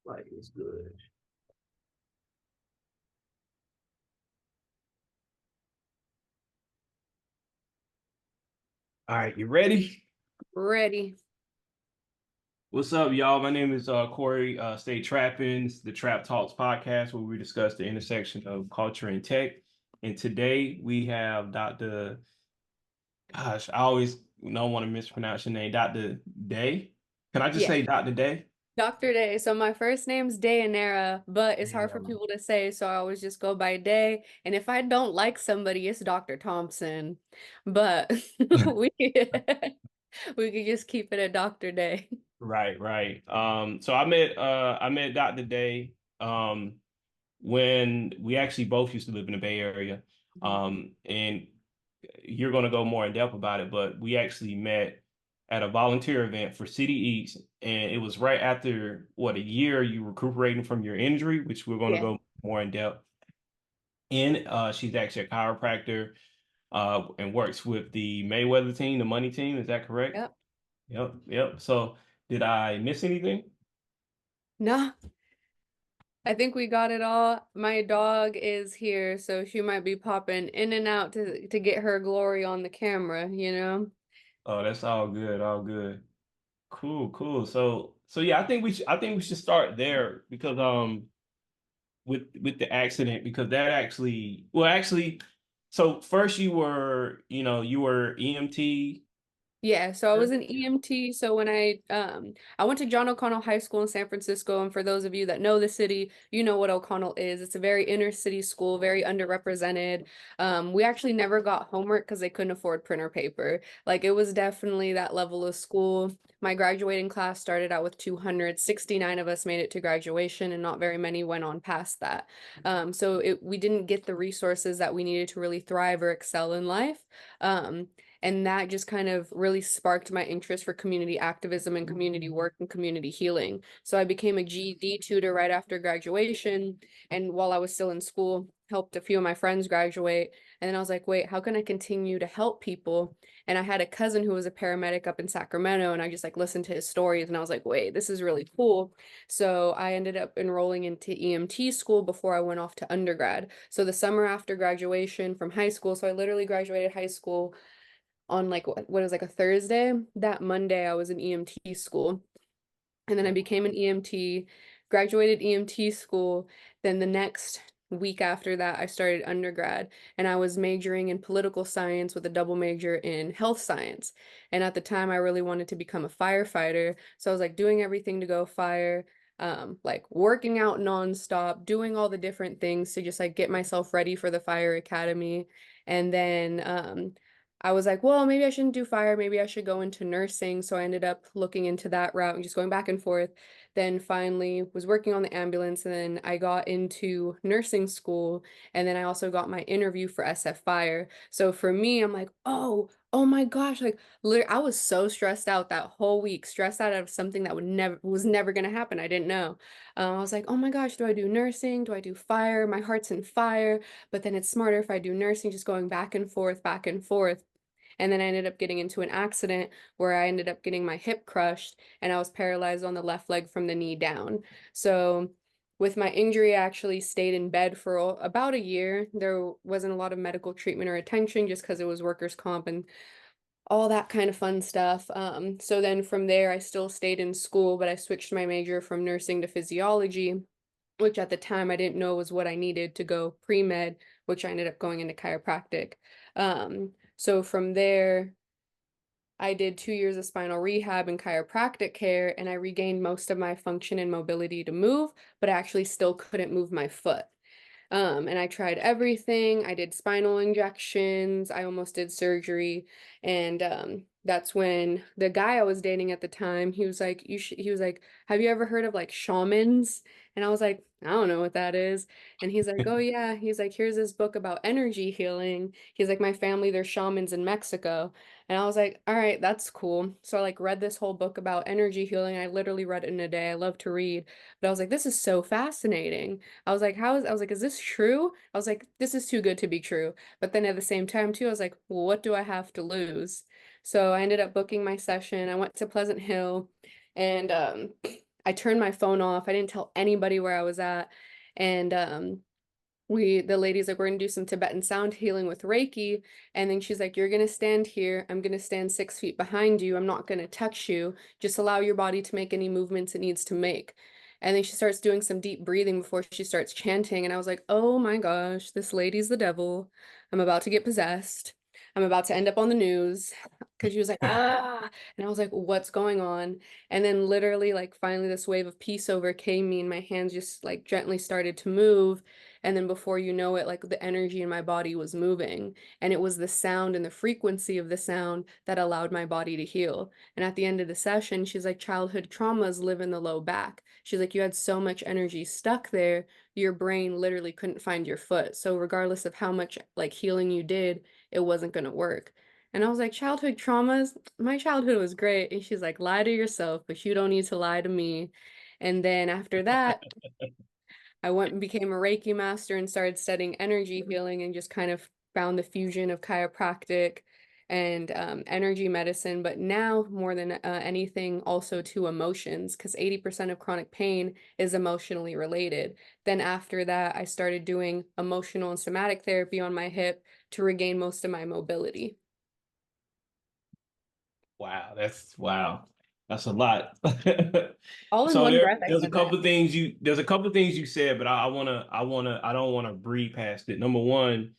Light is good. All right, you ready? Ready. What's up, y'all? My name is Corey. Stay trapping. It's the Trap Talks podcast where we discuss the intersection of culture and tech. And today we have Dr. Gosh, I always don't want to mispronounce your name, Dr. Day. Can I just Yeah. say Dr. Day? Dr. Day. So my first name's Dayanara, but it's hard for Damn. people to say, so I always just go by Day. And if I don't like somebody, it's Dr. Thompson. But we we could just keep it at Dr. Day. Right, right. So I met Dr. Day when we actually both used to live in the Bay Area. Mhm. And you're going to go more in depth about it, but we actually met at a volunteer event for City Eats, and it was right after what, a year you recuperating from your injury, which we're going to Yeah. go more in depth in. She's actually a chiropractor and works with the Mayweather team, the money team. Is that correct? Yep. Yep, yep. So did I miss anything? No, I think we got it all. My dog is here, so she might be popping in and out to get her glory on the camera, you know? Oh, that's all good, all good. Cool, cool. So yeah, I think we should start there because with the accident because that actually well actually so first you were EMT. Yeah, so I was an EMT. So when I went to John O'Connell High School in San Francisco, and for those of you that know the city, you know what O'Connell is. It's a very inner city school, very underrepresented. We actually never got homework because they couldn't afford printer paper. Like it was definitely that level of school. My graduating class started out with 269 of us made it to graduation, and not very many went on past that. We didn't get the resources that we needed to really thrive or excel in life. And that just kind of really sparked my interest for community activism and community work and community healing. So I became a GED tutor right after graduation. And while I was still in school, helped a few of my friends graduate. And then I was like, wait, how can I continue to help people? And I had a cousin who was a paramedic up in Sacramento, and I just like listened to his stories and I was like, wait, this is really cool. So I ended up enrolling into EMT school before I went off to undergrad. So the summer after graduation from high school, so I literally graduated high school on like what is like a Thursday. That Monday I was in EMT school. And then I became an EMT, graduated EMT school. Then the next week after that, I started undergrad and I was majoring in political science with a double major in health science. And at the time, I really wanted to become a firefighter. So I was like doing everything to go fire, like working out nonstop, doing all the different things to just like get myself ready for the fire academy. And then I was like, well, maybe I shouldn't do fire. Maybe I should go into nursing. So I ended up looking into that route and just going back and forth. Then finally was working on the ambulance. And then I got into nursing school. And then I also got my interview for SF Fire. So for me, I'm like, oh my gosh. Like, I was so stressed out that whole week, stressed out of something that was never going to happen. I didn't know. I was like, oh my gosh, do I do nursing? Do I do fire? My heart's in fire. But then it's smarter if I do nursing, just going back and forth, back and forth. And then I ended up getting into an accident where I ended up getting my hip crushed and I was paralyzed on the left leg from the knee down. So with my injury, I actually stayed in bed for about a year. There wasn't a lot of medical treatment or attention just because it was workers' comp and all that kind of fun stuff. So then from there, I still stayed in school, but I switched my major from nursing to physiology, which at the time I didn't know was what I needed to go pre-med, which I ended up going into chiropractic. So from there, I did 2 years of spinal rehab and chiropractic care, and I regained most of my function and mobility to move, but I actually still couldn't move my foot. And I tried everything. I did spinal injections. I almost did surgery. And that's when the guy I was dating at the time, he was like, he was like, have you ever heard of like shamans? And I was like, I don't know what that is. And he's like, oh yeah. He's like, here's this book about energy healing. He's like, my family, they're shamans in Mexico. And I was like, all right, that's cool. So I like read this whole book about energy healing. I literally read it in a day. I love to read. But I was like, this is so fascinating. I was like, is this true? I was like, this is too good to be true. But then at the same time, too, I was like, well, what do I have to lose? So I ended up booking my session. I went to Pleasant Hill and I turned my phone off. I didn't tell anybody where I was at. And the lady's like, we're gonna do some Tibetan sound healing with Reiki. And then she's like, you're gonna stand here. I'm gonna stand 6 feet behind you. I'm not gonna touch you. Just allow your body to make any movements it needs to make. And then she starts doing some deep breathing before she starts chanting. And I was like, oh my gosh, this lady's the devil. I'm about to get possessed. I'm about to end up on the news. Because she was like, ah. And I was like, what's going on? And then literally, like, finally, this wave of peace overcame me, and my hands just like gently started to move. And then before you know it, like the energy in my body was moving. And it was the sound and the frequency of the sound that allowed my body to heal. And at the end of the session, she's like, childhood traumas live in the low back. She's like, you had so much energy stuck there, your brain literally couldn't find your foot. So regardless of how much like healing you did, it wasn't going to work. And I was like, childhood traumas? My childhood was great. And she's like, lie to yourself, but you don't need to lie to me. And then after that, I went and became a Reiki master and started studying energy healing and just kind of found the fusion of chiropractic and energy medicine. But now, more than anything, also to emotions, because 80% of chronic pain is emotionally related. Then, after that, I started doing emotional and somatic therapy on my hip to regain most of my mobility. Wow, wow. That's a lot. All in So one breath, I there's a said that. couple of things you said, but I don't wanna breeze past it. Number one,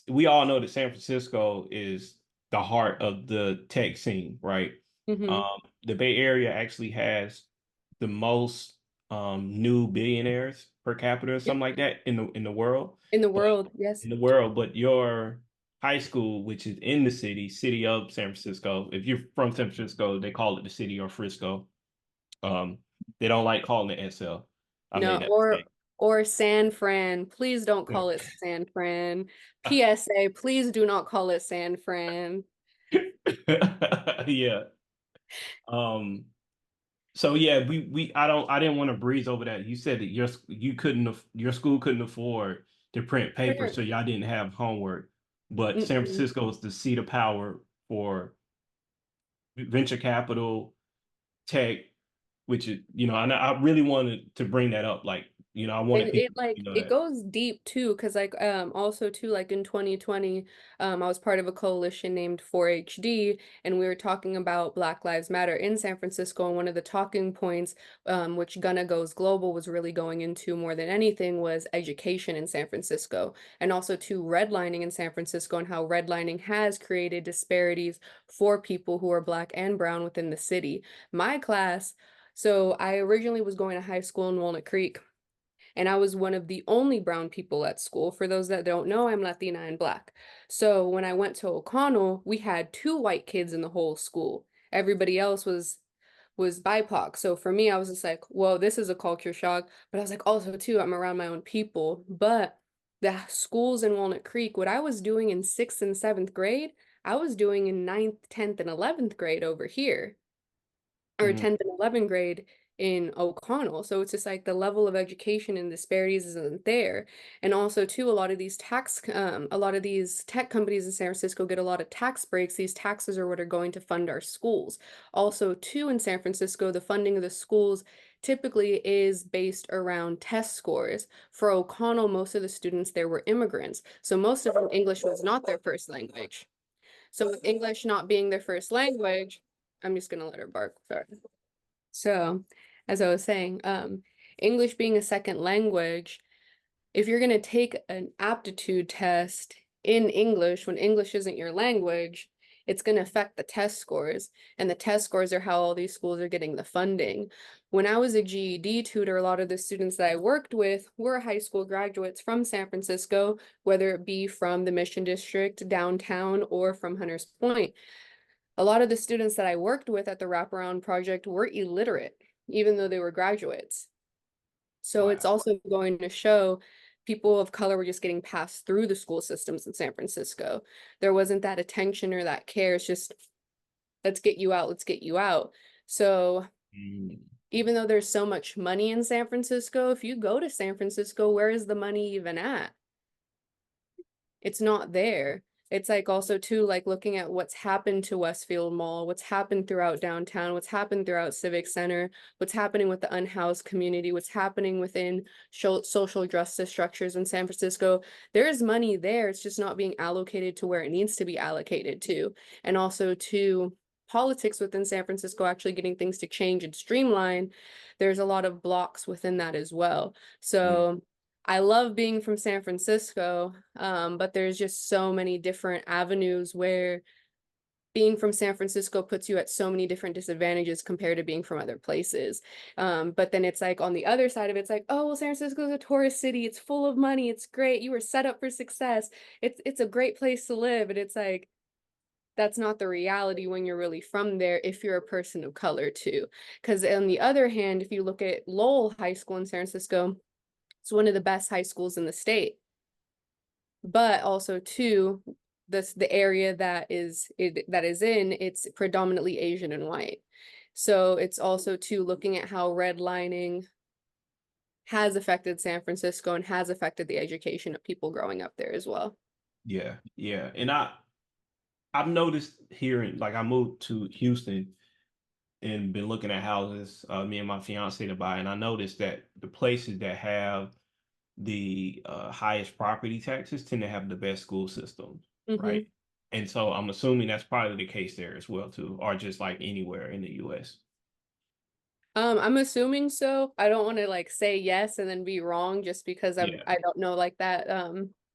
we all know that San Francisco is the heart of the tech scene, right? Hmm. The Bay Area actually has the most new billionaires per capita or Yep. something like that in the world. In the But world, yes. but your high school, which is in the city of San Francisco, if you're from San Francisco, they call it the city or Frisco. Um, they don't like calling it SL. I No, made that mistake. or San Fran. Please don't call it San Fran. PSA, please do not call it San Fran. Yeah. Um, so yeah, I didn't want to breeze over that. You said that your school couldn't afford to print paper, Sure. so y'all didn't have homework. But San Mm-mm. Francisco is the seat of power for venture capital, tech, which is, and I really wanted to bring that up. Like, I wanted It people to like know it that. goes deep too, because like also too like in 2020 I was part of a coalition named 4HD, and we were talking about Black Lives Matter in San Francisco, and one of the talking points which Gonna Goes Global was really going into more than anything was education in San Francisco, and also too redlining in San Francisco, and how redlining has created disparities for people who are Black and brown within the city. My class, so I originally was going to high school in Walnut Creek, and I was one of the only brown people at school. For those that don't know, I'm Latina and Black. So when I went to O'Connell, we had two white kids in the whole school. Everybody else was BIPOC. So for me, I was just like, whoa, this is a culture shock. But I was like, also too, I'm around my own people. But the schools in Walnut Creek, what I was doing in sixth and seventh grade, I was doing in ninth, 10th, and 11th grade over here, or Mhm. 10th and 11th grade in O'Connell. So it's just like the level of education and disparities isn't there. And also too, a lot of these tech companies in San Francisco get a lot of tax breaks. These taxes are what are going to fund our schools. Also too, in San Francisco, the funding of the schools typically is based around test scores. For O'Connell, most of the students there were immigrants. So most of them, English was not their first language. So with English not being their first language, I'm just gonna let her bark. Sorry. So, as I was saying, English being a second language, if you're gonna take an aptitude test in English when English isn't your language, it's gonna affect the test scores. And the test scores are how all these schools are getting the funding. When I was a GED tutor, a lot of the students that I worked with were high school graduates from San Francisco, whether it be from the Mission District, downtown, or from Hunters Point. A lot of the students that I worked with at the wraparound project were illiterate, even though they were graduates. So it's Wow. also going to show people of color were just getting passed through the school systems in San Francisco. There wasn't that attention or that care. It's just, let's get you out, let's get you out. So Mm. even though there's so much money in San Francisco, if you go to San Francisco, where is the money even at? It's not there. it's like also too like looking at what's happened to Westfield Mall, what's happened throughout downtown, what's happened throughout Civic Center, what's happening with the unhoused community, what's happening within social justice structures in San Francisco. There is money there, it's just not being allocated to where it needs to be allocated to. And also to politics within San Francisco actually getting things to change and streamline, there's a lot of blocks within that as well. Mm. So I love being from San Francisco, but there's just so many different avenues where being from San Francisco puts you at so many different disadvantages compared to being from other places. But then it's like on the other side of it, it's like, oh, well, San Francisco is a tourist city. It's full of money. It's great. You were set up for success. It's a great place to live. And it's like, that's not the reality when you're really from there if you're a person of color too. Because on the other hand, if you look at Lowell High School in San Francisco, it's one of the best high schools in the state. But also too, the area that is in, it's predominantly Asian and white. So it's also too looking at how redlining has affected San Francisco and has affected the education of people growing up there as well. Yeah, yeah. And I've noticed here like I moved to Houston and been looking at houses, me and my fiance to buy, and I noticed that the places that have the highest property taxes tend to have the best school systems, right? Mm-hmm. And so I'm assuming that's probably the case there as well too, or just like anywhere in the US. I'm assuming so. I don't want to like say yes and then be wrong just because Yeah, I don't know like that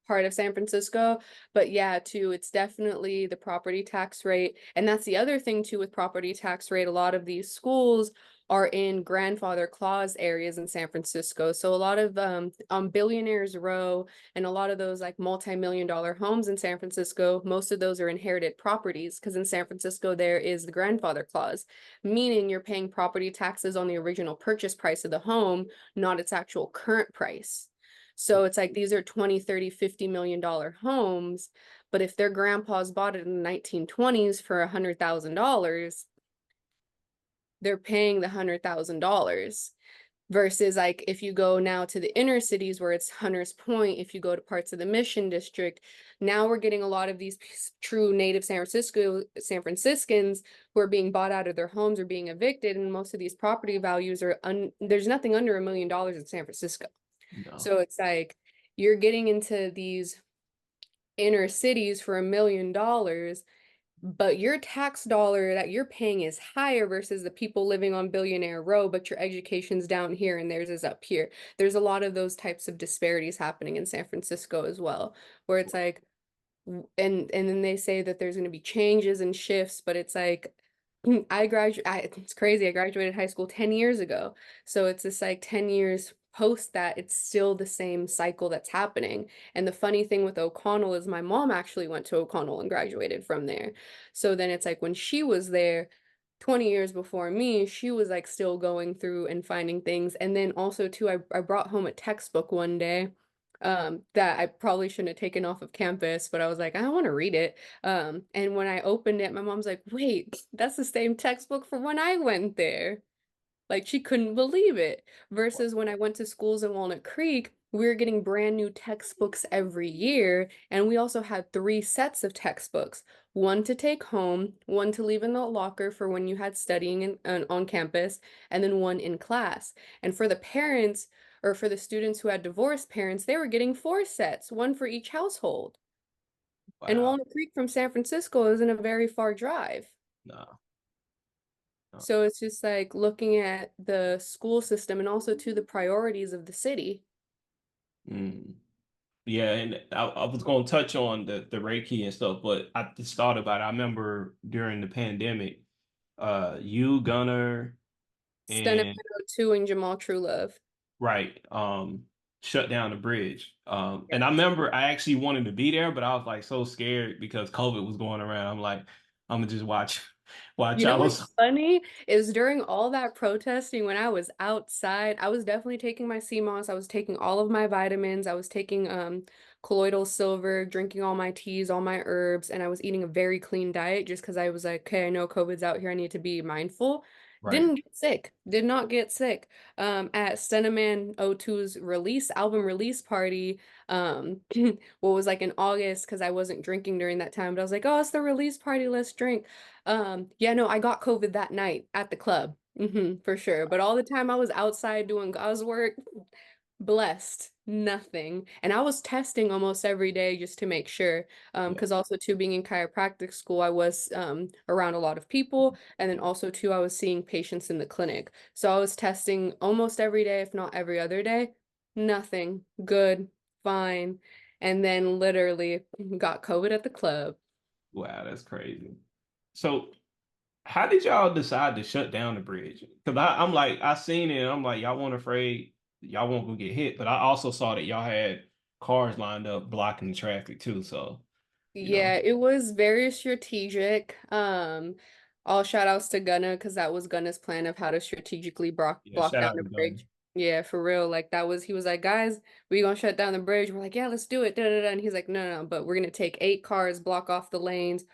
part of San Francisco. But yeah, too, it's definitely the property tax rate. And that's the other thing too with property tax rate. A lot of these schools are in grandfather clause areas in San Francisco. So a lot of on Billionaires Row and a lot of those like multi-million dollar homes in San Francisco, most of those are inherited properties because in San Francisco there is the grandfather clause, meaning you're paying property taxes on the original purchase price of the home, not its actual current price. So it's like these are 20, 30, $50 million homes, but if their grandpas bought it in the 1920s for $100,000, they're paying the $100,000 versus like if you go now to the inner cities where it's Hunters Point, if you go to parts of the Mission District, now we're getting a lot of these true native San Franciscans who are being bought out of their homes or being evicted, and most of these property values are there's nothing under $1 million in San Francisco. no, So it's like you're getting into these inner cities for $1 million, but your tax dollar that you're paying is higher versus the people living on Billionaire Row, but your education's down here and theirs is up here. There's a lot of those types of disparities happening in San Francisco as well, where it's like, and then they say that there's going to be changes and shifts, but it's like it's crazy. I graduated high school 10 years ago. So it's just like 10 years post that, it's still the same cycle that's happening. And the funny thing with O'Connell is my mom actually went to O'Connell and graduated from there. So then it's like when she was there 20 years before me, she was like still going through and finding things. And then also too, I brought home a textbook one day that I probably shouldn't have taken off of campus, but I was like, I want to read it. And when I opened it, my mom's like, wait, that's the same textbook from when I went there. Like she couldn't believe it. Versus when I went to schools in Walnut Creek, we were getting brand new textbooks every year. And we also had three sets of textbooks, one to take home, one to leave in the locker for when you had studying on campus, and then one in class. And for the parents or for the students who had divorced parents, they were getting four sets, one for each household. And wow, Walnut Creek from San Francisco isn't a very far drive. no, no. So it's just like looking at the school system and also to the priorities of the city. Mm. Yeah, and I was going to touch on the Reiki and stuff, but I just thought about it. I remember during the pandemic, you, Gunner, Stunning and 2 and Jamal Truelove. right, shut down the bridge. And I Yes. remember I actually wanted to be there, but I was like so scared because COVID was going around. I'm like, I'm gonna just watch, watch You know out. what's funny is during all that protesting, when I was outside, I was definitely taking my CMOS, I was taking all of my vitamins, I was taking colloidal silver, drinking all my teas, all my herbs, and I was eating a very clean diet just because I was like, okay, I know COVID's out here, I need to be mindful. Right. Didn't get sick. Did not get sick. At Cinnamon O2's album release party, what was like in August, because I wasn't drinking during that time, but I was like, oh, it's the release party, let's drink. Yeah, no, I got COVID that night at the club. For sure. But all the time I was outside doing gauze work, blessed, nothing. And I was testing almost every day just to make sure. Yeah. Because also too being in chiropractic school, I was around a lot of people. And then also too, I was seeing patients in the clinic. So I was testing almost every day, if not every other day. Nothing. Good, fine. And then literally got COVID at the club. Wow, that's crazy. So how did y'all decide to shut down the bridge? Because I'm like, I seen it, and I'm like, y'all weren't afraid, y'all won't go get hit. But I also saw that y'all had cars lined up blocking the traffic too. So, you know, Yeah, it was very strategic. All shout outs to Gunna because that was Gunna's plan of how to strategically yeah, block shout down out the to Gunner. bridge. Yeah, for real. Like that was he was like, guys, we gonna shut down the bridge. We're like, yeah, let's do it. Da, da, da. And he's like, no, no, no, but we're gonna take 8 cars, block off the lanes,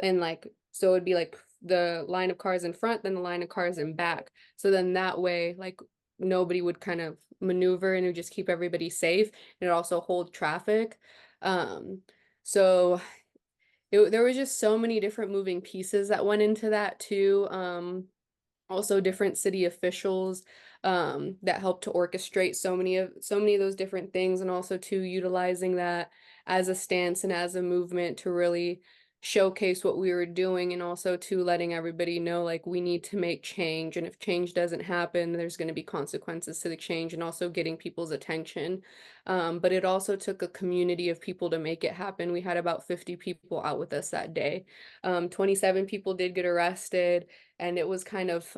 and like so it'd be like the line of cars in front, then the line of cars in back. So then that way, like nobody would kind of maneuver and it would just keep everybody safe and it also hold traffic. Um, so there was just so many different moving pieces that went into that too. Also different city officials that helped to orchestrate so many of those different things, and also to utilizing that as a stance and as a movement to really showcase what we were doing, and also to letting everybody know like we need to make change, and if change doesn't happen there's going to be consequences to the change, and also getting people's attention. But it also took a community of people to make it happen. We had about 50 people out with us that day. 27 people did get arrested, and it was kind of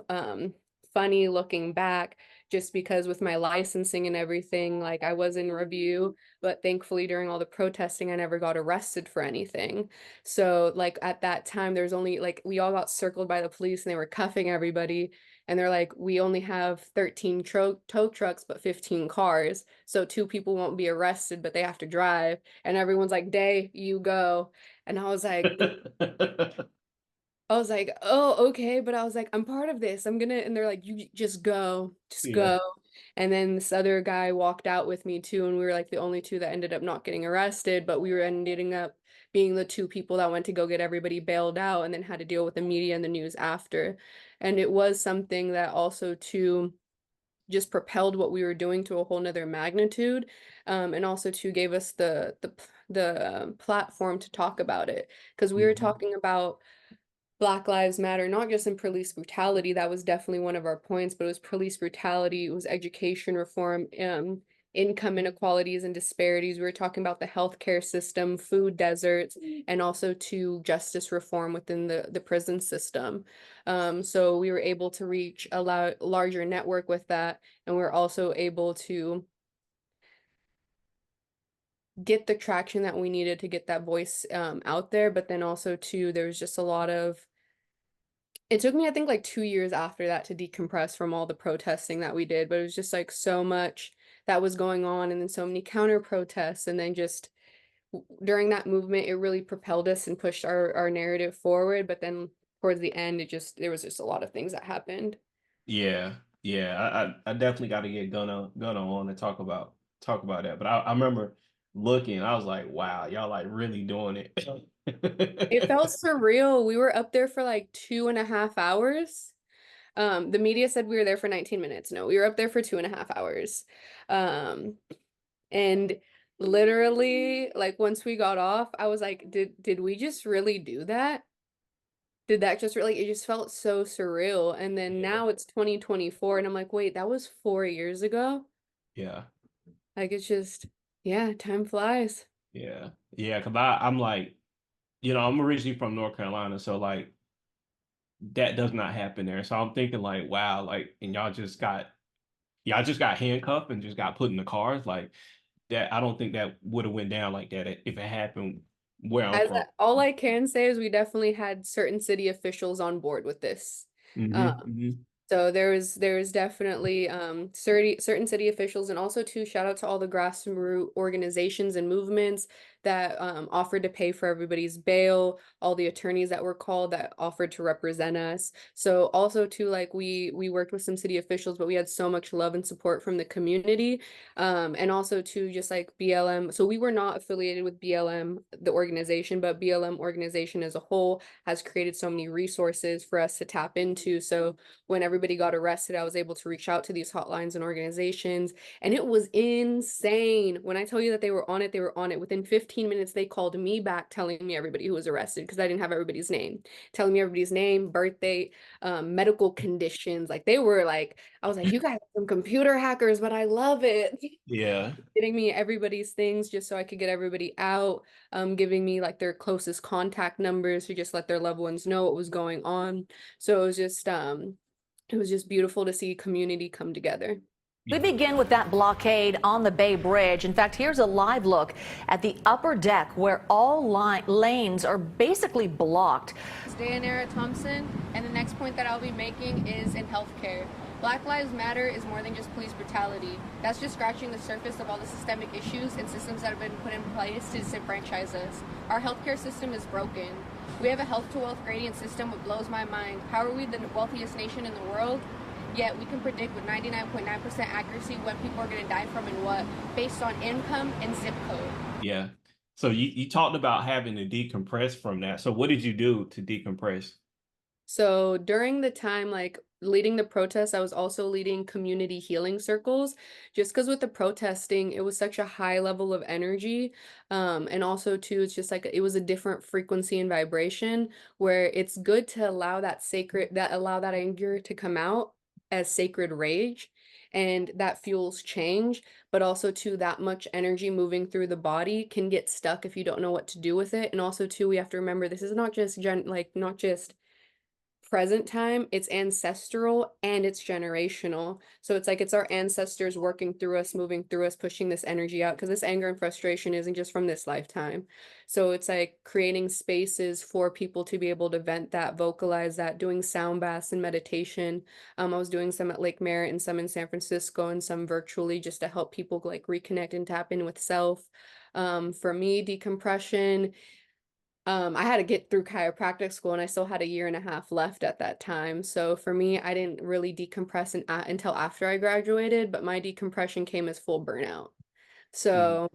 funny looking back just because with my licensing and everything, like I was in review, but thankfully during all the protesting, I never got arrested for anything. So like at that time, there's only like we all got circled by the police and they were cuffing everybody. And they're like, we only have 13 tow trucks, but 15 cars. So 2 people won't be arrested, but they have to drive. And everyone's like, Day, you go. And I was like, oh, okay. But I was like, I'm part of this. I'm gonna, and they're like, you just go, just Yeah. go. And then this other guy walked out with me too, and we were like the only 2 that ended up not getting arrested, but we were ending up being the 2 people that went to go get everybody bailed out and then had to deal with the media and the news after. And it was something that also too just propelled what we were doing to a whole nother magnitude, and also too gave us the platform to talk about it because we were Mhm. talking about Black Lives Matter, not just in police brutality, that was definitely one of our points, but it was police brutality, it was education reform, income inequalities and disparities. We were talking about the healthcare system, food deserts, and also to justice reform within the prison system. So we were able to reach a larger network with that, and we are also able to get the traction that we needed to get that voice out there. But then also too, there was just a lot of it took me, I think, like 2 years after that to decompress from all the protesting that we did, but it was just like so much that was going on, and then so many counter protests, and then just during that movement, it really propelled us and pushed our narrative forward. But then towards the end, there was just a lot of things that happened. Yeah. Yeah. I definitely got to get Gunna on and talk about that. But I remember looking, I was like, wow, y'all like really doing It felt it. surreal. We were up there for like 2.5 hours. The media said we were there for 19 minutes. No, we were up there for 2.5 hours. Um, And literally, like once we got off, I was like, did we just really do that? Did that just really, it just felt so surreal. And then Yeah. now it's 2024, and I'm like, wait, that was 4 years ago? Yeah. Like it's just, yeah, time flies. Yeah. Yeah. Cause I'm like, I'm originally from North Carolina, so like that does not happen there. So I'm thinking like, wow, like, and y'all just got handcuffed and just got put in the cars like that. I don't think that would have went down like that if it happened where I'm from. All I can say is we definitely had certain city officials on board with this. Um, Hmm. So there was definitely certain city officials, and also too shout out to all the grassroots organizations and movements that offered to pay for everybody's bail, all the attorneys that were called that offered to represent us. So also too, like we worked with some city officials, but we had so much love and support from the community. And also too, just like BLM. So we were not affiliated with BLM, the organization, but BLM organization as a whole has created so many resources for us to tap into. So when everybody got arrested, I was able to reach out to these hotlines and organizations, and it was insane. When I tell you that they were on it, they were on it. Within 15 minutes, they called me back telling me everybody who was arrested because I didn't have everybody's name, telling me everybody's name, birthday, medical conditions. Like they were like, I was like, you guys are some computer hackers, but I love it. Yeah. Getting me everybody's things just so I could get everybody out, giving me like their closest contact numbers to just let their loved ones know what was going on. So it was just beautiful to see community come together. We begin with that blockade on the Bay Bridge. In fact, here's a live look at the upper deck where all lanes are basically blocked. It's Dayanara, Thompson, and the next point that I'll be making is in healthcare. Black Lives Matter is more than just police brutality. That's just scratching the surface of all the systemic issues and systems that have been put in place to disenfranchise us. Our healthcare system is broken. We have a health to wealth gradient system that blows my mind. How are we the wealthiest nation in the world? Yet we can predict with 99.9% accuracy when people are going to die from and what, based on income and zip code. Yeah. So you talked about having to decompress from that. So what did you do to decompress? So during the time, like leading the protests, I was also leading community healing circles, just because with the protesting, it was such a high level of energy. And also too, it's just like it was a different frequency and vibration where it's good to allow allow that anger to come out as sacred rage. And that fuels change, but also too, that much energy moving through the body can get stuck if you don't know what to do with it. And also too, we have to remember this is not just not just present time, it's ancestral and it's generational. So it's like it's our ancestors working through us, moving through us, pushing this energy out because this anger and frustration isn't just from this lifetime. So it's like creating spaces for people to be able to vent that, vocalize that, doing sound baths and meditation. I was doing some at Lake Merritt and some in San Francisco and some virtually just to help people like reconnect and tap in with self. For me, decompression, I had to get through chiropractic school and I still had a year and a half left at that time. So for me, I didn't really decompress until after I graduated, but my decompression came as full burnout. Mm. So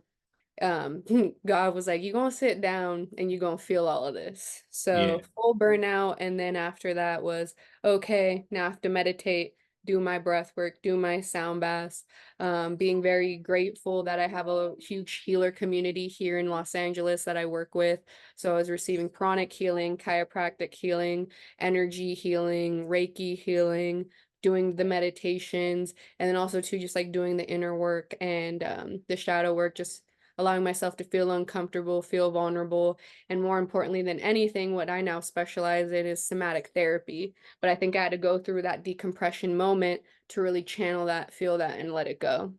God was like, you're gonna sit down and you're gonna feel all of this. Yeah. So full burnout, and then after that was okay, now I have to meditate, do my breath work, do my sound baths. Being very grateful that I have a huge healer community here in Los Angeles that I work with. So I was receiving pranic healing, chiropractic healing, energy healing, Reiki healing, doing the meditations, and then also too just like doing the inner work and the shadow work, just allowing myself to feel uncomfortable, feel vulnerable, and more importantly than anything, what I now specialize in is somatic therapy. But I think I had to go through that decompression moment to really channel that, feel that, and let it go.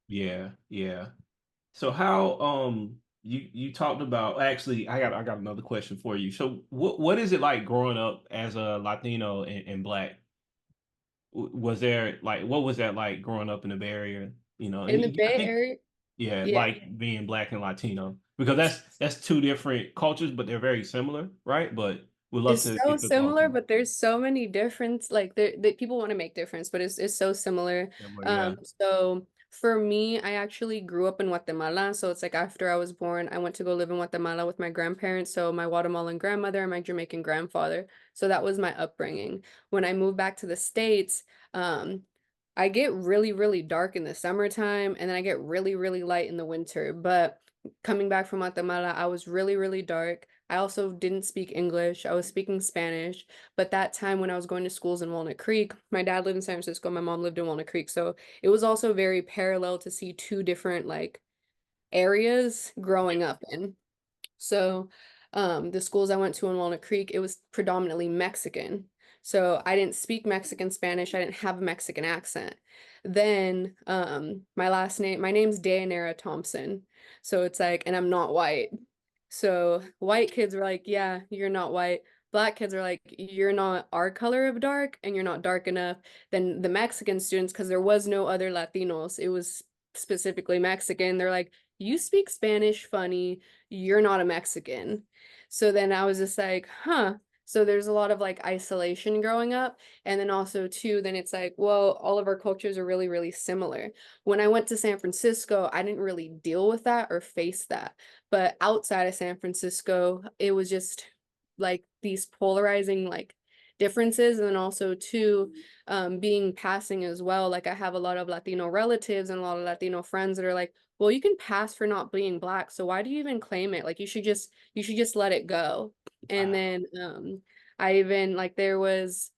Yeah. Yeah. So how you talked about, actually I got another question for you. So what is it like growing up as a Latino and Black? Was there like what was that like growing up in the Bay Area? You know, In the I Bay think Area, yeah, yeah. like being Black and Latino because that's two different cultures, but they're very similar, right? But we'd love It's to so get your thoughts similar, on but there's so many difference. Like people want to make difference, but it's so similar. them. Yeah. So for me, I actually grew up in Guatemala. So it's like after I was born, I went to go live in Guatemala with my grandparents. So my Guatemalan grandmother and my Jamaican grandfather. So that was my upbringing. When I moved back to the States, um, I get really, really dark in the summertime, and then I get really, really light in the winter. But coming back from Guatemala, I was really, really dark. I also didn't speak English. I was speaking Spanish. But that time when I was going to schools in Walnut Creek, my dad lived in San Francisco, my mom lived in Walnut Creek. So it was also very parallel to see two different like areas growing up in. So, the schools I went to in Walnut Creek, it was predominantly Mexican. So I didn't speak Mexican Spanish. I didn't have a Mexican accent. Then, my name's Dayanara Thompson. So it's like, and I'm not white. So white kids were like, yeah, you're not white. Black kids are like, you're not our color of dark and you're not dark enough. Then the Mexican students, because there was no other Latinos, it was specifically Mexican. They're like, you speak Spanish funny, you're not a Mexican. So then I was just like, huh. So there's a lot of like isolation growing up. And then also too, then it's like, well, all of our cultures are really, really similar. When I went to San Francisco, I didn't really deal with that or face that. But outside of San Francisco, it was just like these polarizing like differences. And then also too, being passing as well. Like I have a lot of Latino relatives and a lot of Latino friends that are like, well, you can pass for not being black, so why do you even claim it? Like you should just let it go. And Wow. then I even like there was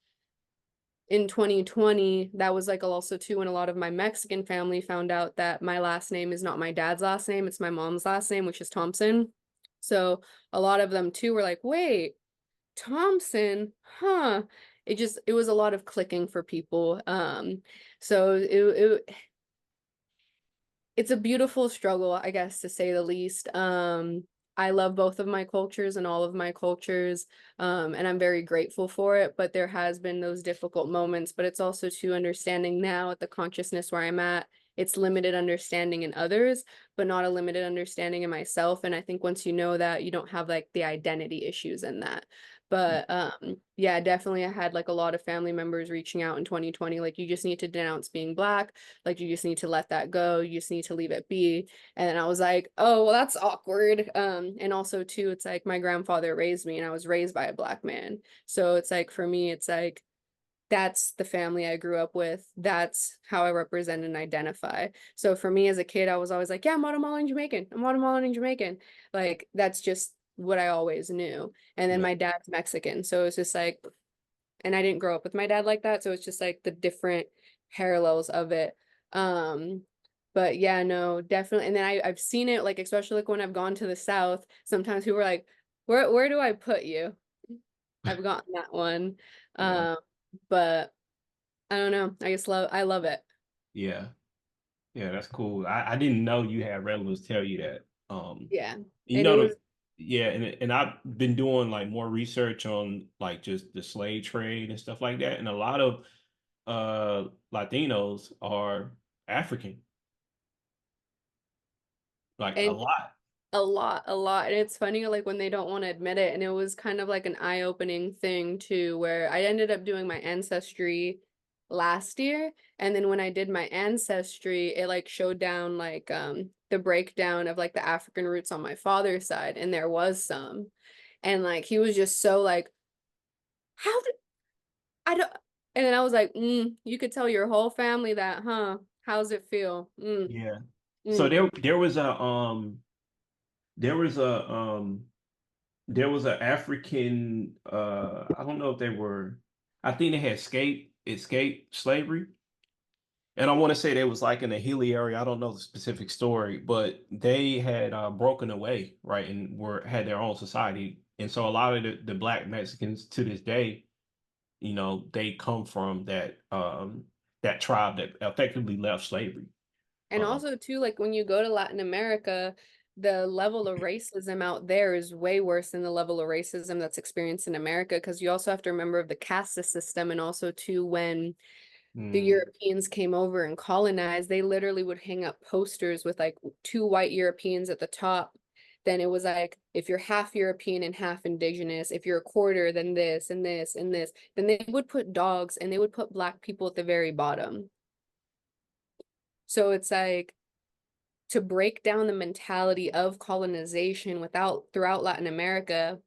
in 2020, that was like also too when a lot of my Mexican family found out that my last name is not my dad's last name, it's my mom's last name, which is Thompson. So a lot of them too were like, wait, Thompson, huh? It was a lot of clicking for people. So it's a beautiful struggle, I guess, to say the least. I love both of my cultures and all of my cultures, and I'm very grateful for it. But there has been those difficult moments. But it's also to understanding now at the consciousness where I'm at, it's limited understanding in others, but not a limited understanding in myself. And I think once you know that, you don't have like the identity issues in that. But yeah, definitely I had like a lot of family members reaching out in 2020, like you just need to denounce being black, like you just need to let that go, you just need to leave it be. And then I was like, oh well, that's awkward. And also too, it's like my grandfather raised me and I was raised by a black man. So it's like for me, it's like that's the family I grew up with. That's how I represent and identify. So for me as a kid, I was always like, yeah, I'm Guatemalan Jamaican. I'm Guatemalan and Jamaican. Like that's just what I always knew. And then Yeah. my dad's Mexican. So it's just like, and I didn't grow up with my dad like that. So it's just like the different parallels of it. Um, but yeah, no, definitely. And then I've seen it like, especially like when I've gone to the South, sometimes people are like, where do I put you? I've gotten that one. Yeah. Um, but I don't know. I love it. Yeah. Yeah, that's cool. I didn't know you had relatives tell you that. Yeah. You And it know was, the yeah, and I've been doing like more research on like just the slave trade and stuff like that, and a lot of Latinos are African, like a and lot. a lot. And it's funny, like when they don't want to admit it. And it was kind of like an eye-opening thing too, where I ended up doing my ancestry last year. And then when I did my ancestry, it like showed down like the breakdown of like the African roots on my father's side. And there was some. And like he was just so like, how did I don't and then I was like, you could tell your whole family that, huh? How's it feel? Yeah. So Mm. there was a there was a African I don't know if they were I think they had escaped slavery. And I want to say they was like in the Hilly area. I don't know the specific story, but they had broken away, right, and were had their own society. And so a lot of the Black Mexicans to this day, you know, they come from that tribe that effectively left slavery. And Um, also too, like when you go to Latin America, the level of racism out there is way worse than the level of racism that's experienced in America. Because you also have to remember of the caste system, and also too when the mm, Europeans came over and colonized, they literally would hang up posters with like two white Europeans at the top. Then it was like, if you're half European and half indigenous, if you're a quarter, then this and this and this. Then they would put dogs and they would put black people at the very bottom. So it's like to break down the mentality of colonization without throughout Latin America,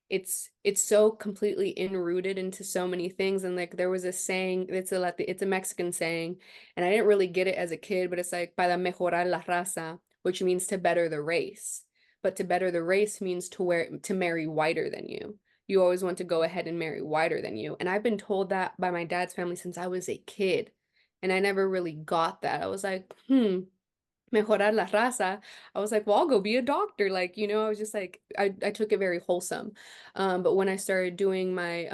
it's so completely enrooted into so many things. And like there was a saying, it's a Mexican saying, and I didn't really get it as a kid, but it's like para mejorar la raza, which means to better the race. But to better the race means to marry whiter than you. You always want to go ahead and marry whiter than you. And I've been told that by my dad's family since I was a kid. And I never really got that. I was like, mejorar la raza. I was like, well, I'll go be a doctor. Like, you know, I was just like, I took it very wholesome. But when I started doing my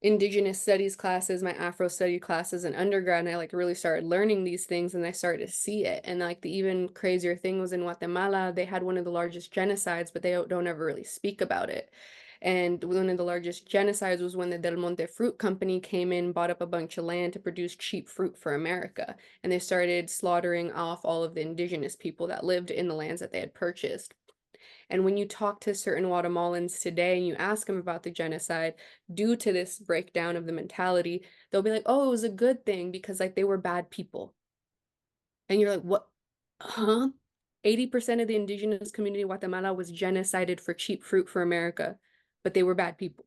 indigenous studies classes, my Afro study classes in undergrad, and I like really started learning these things and I started to see it. And like the even crazier thing was in Guatemala, they had one of the largest genocides, but they don't ever really speak about it. And one of the largest genocides was when the Del Monte Fruit Company came in, bought up a bunch of land to produce cheap fruit for America. And they started slaughtering off all of the indigenous people that lived in the lands that they had purchased. And when you talk to certain Guatemalans today and you ask them about the genocide, due to this breakdown of the mentality, they'll be like, oh, it was a good thing because like they were bad people. And you're like, what? Huh? 80% of the indigenous community in Guatemala was genocided for cheap fruit for America, but they were bad people.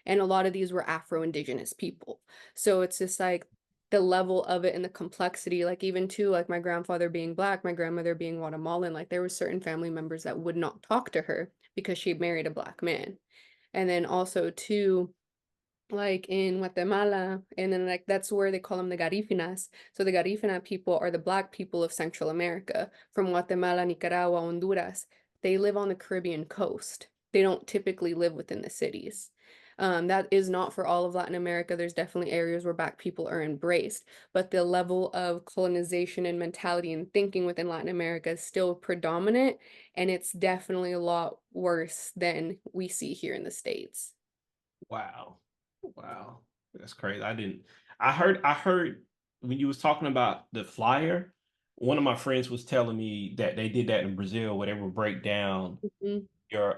And a lot of these were Afro-Indigenous people. So it's just like the level of it and the complexity, like even too, like my grandfather being Black, my grandmother being Guatemalan, like there were certain family members that would not talk to her because she married a Black man. And then also too, like in Guatemala, and then like that's where they call them the Garifinas. So the Garifina people are the Black people of Central America, from Guatemala, Nicaragua, Honduras. They live on the Caribbean coast. They don't typically live within the cities. That is not for all of Latin America. There's definitely areas where Black people are embraced, but the level of colonization and mentality and thinking within Latin America is still predominant, and it's definitely a lot worse than we see here in the States. Wow. Wow. That's crazy. I heard when you was talking about the flyer, one of my friends was telling me that they did that in Brazil where they would break down Mhm. your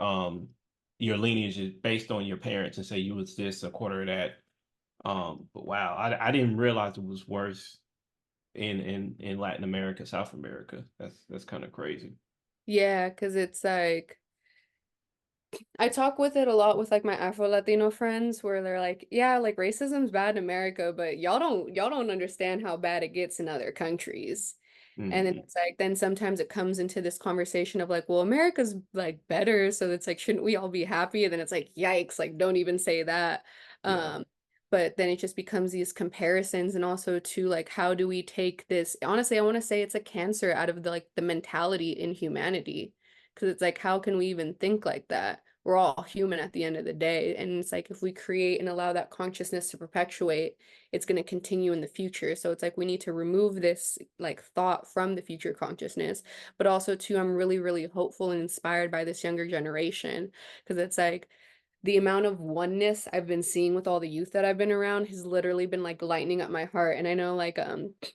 your lineage is based on your parents and say you was this, a quarter of that. But wow, I didn't realize it was worse in Latin America, South America. That's kind of crazy. Yeah, because it's like I talk with it a lot with like my Afro Latino friends where they're like, yeah, like racism's bad in America, but y'all don't understand how bad it gets in other countries. And then Hmm. it's like then sometimes it comes into this conversation of like, well, America's like better, so it's like, shouldn't we all be happy? And then it's like, yikes, like don't even say that. Yeah. Um, but then it just becomes these comparisons and also to like how do we take this? Honestly, I want to say it's a cancer out of the like the mentality in humanity. Because it's like, how can we even think like that? We're all human at the end of the day. And it's like if we create and allow that consciousness to perpetuate, it's going to continue in the future. So it's like we need to remove this like thought from the future consciousness. But also too, I'm really, really hopeful and inspired by this younger generation because it's like the amount of oneness I've been seeing with all the youth that I've been around has literally been like lightening up my heart. And I know like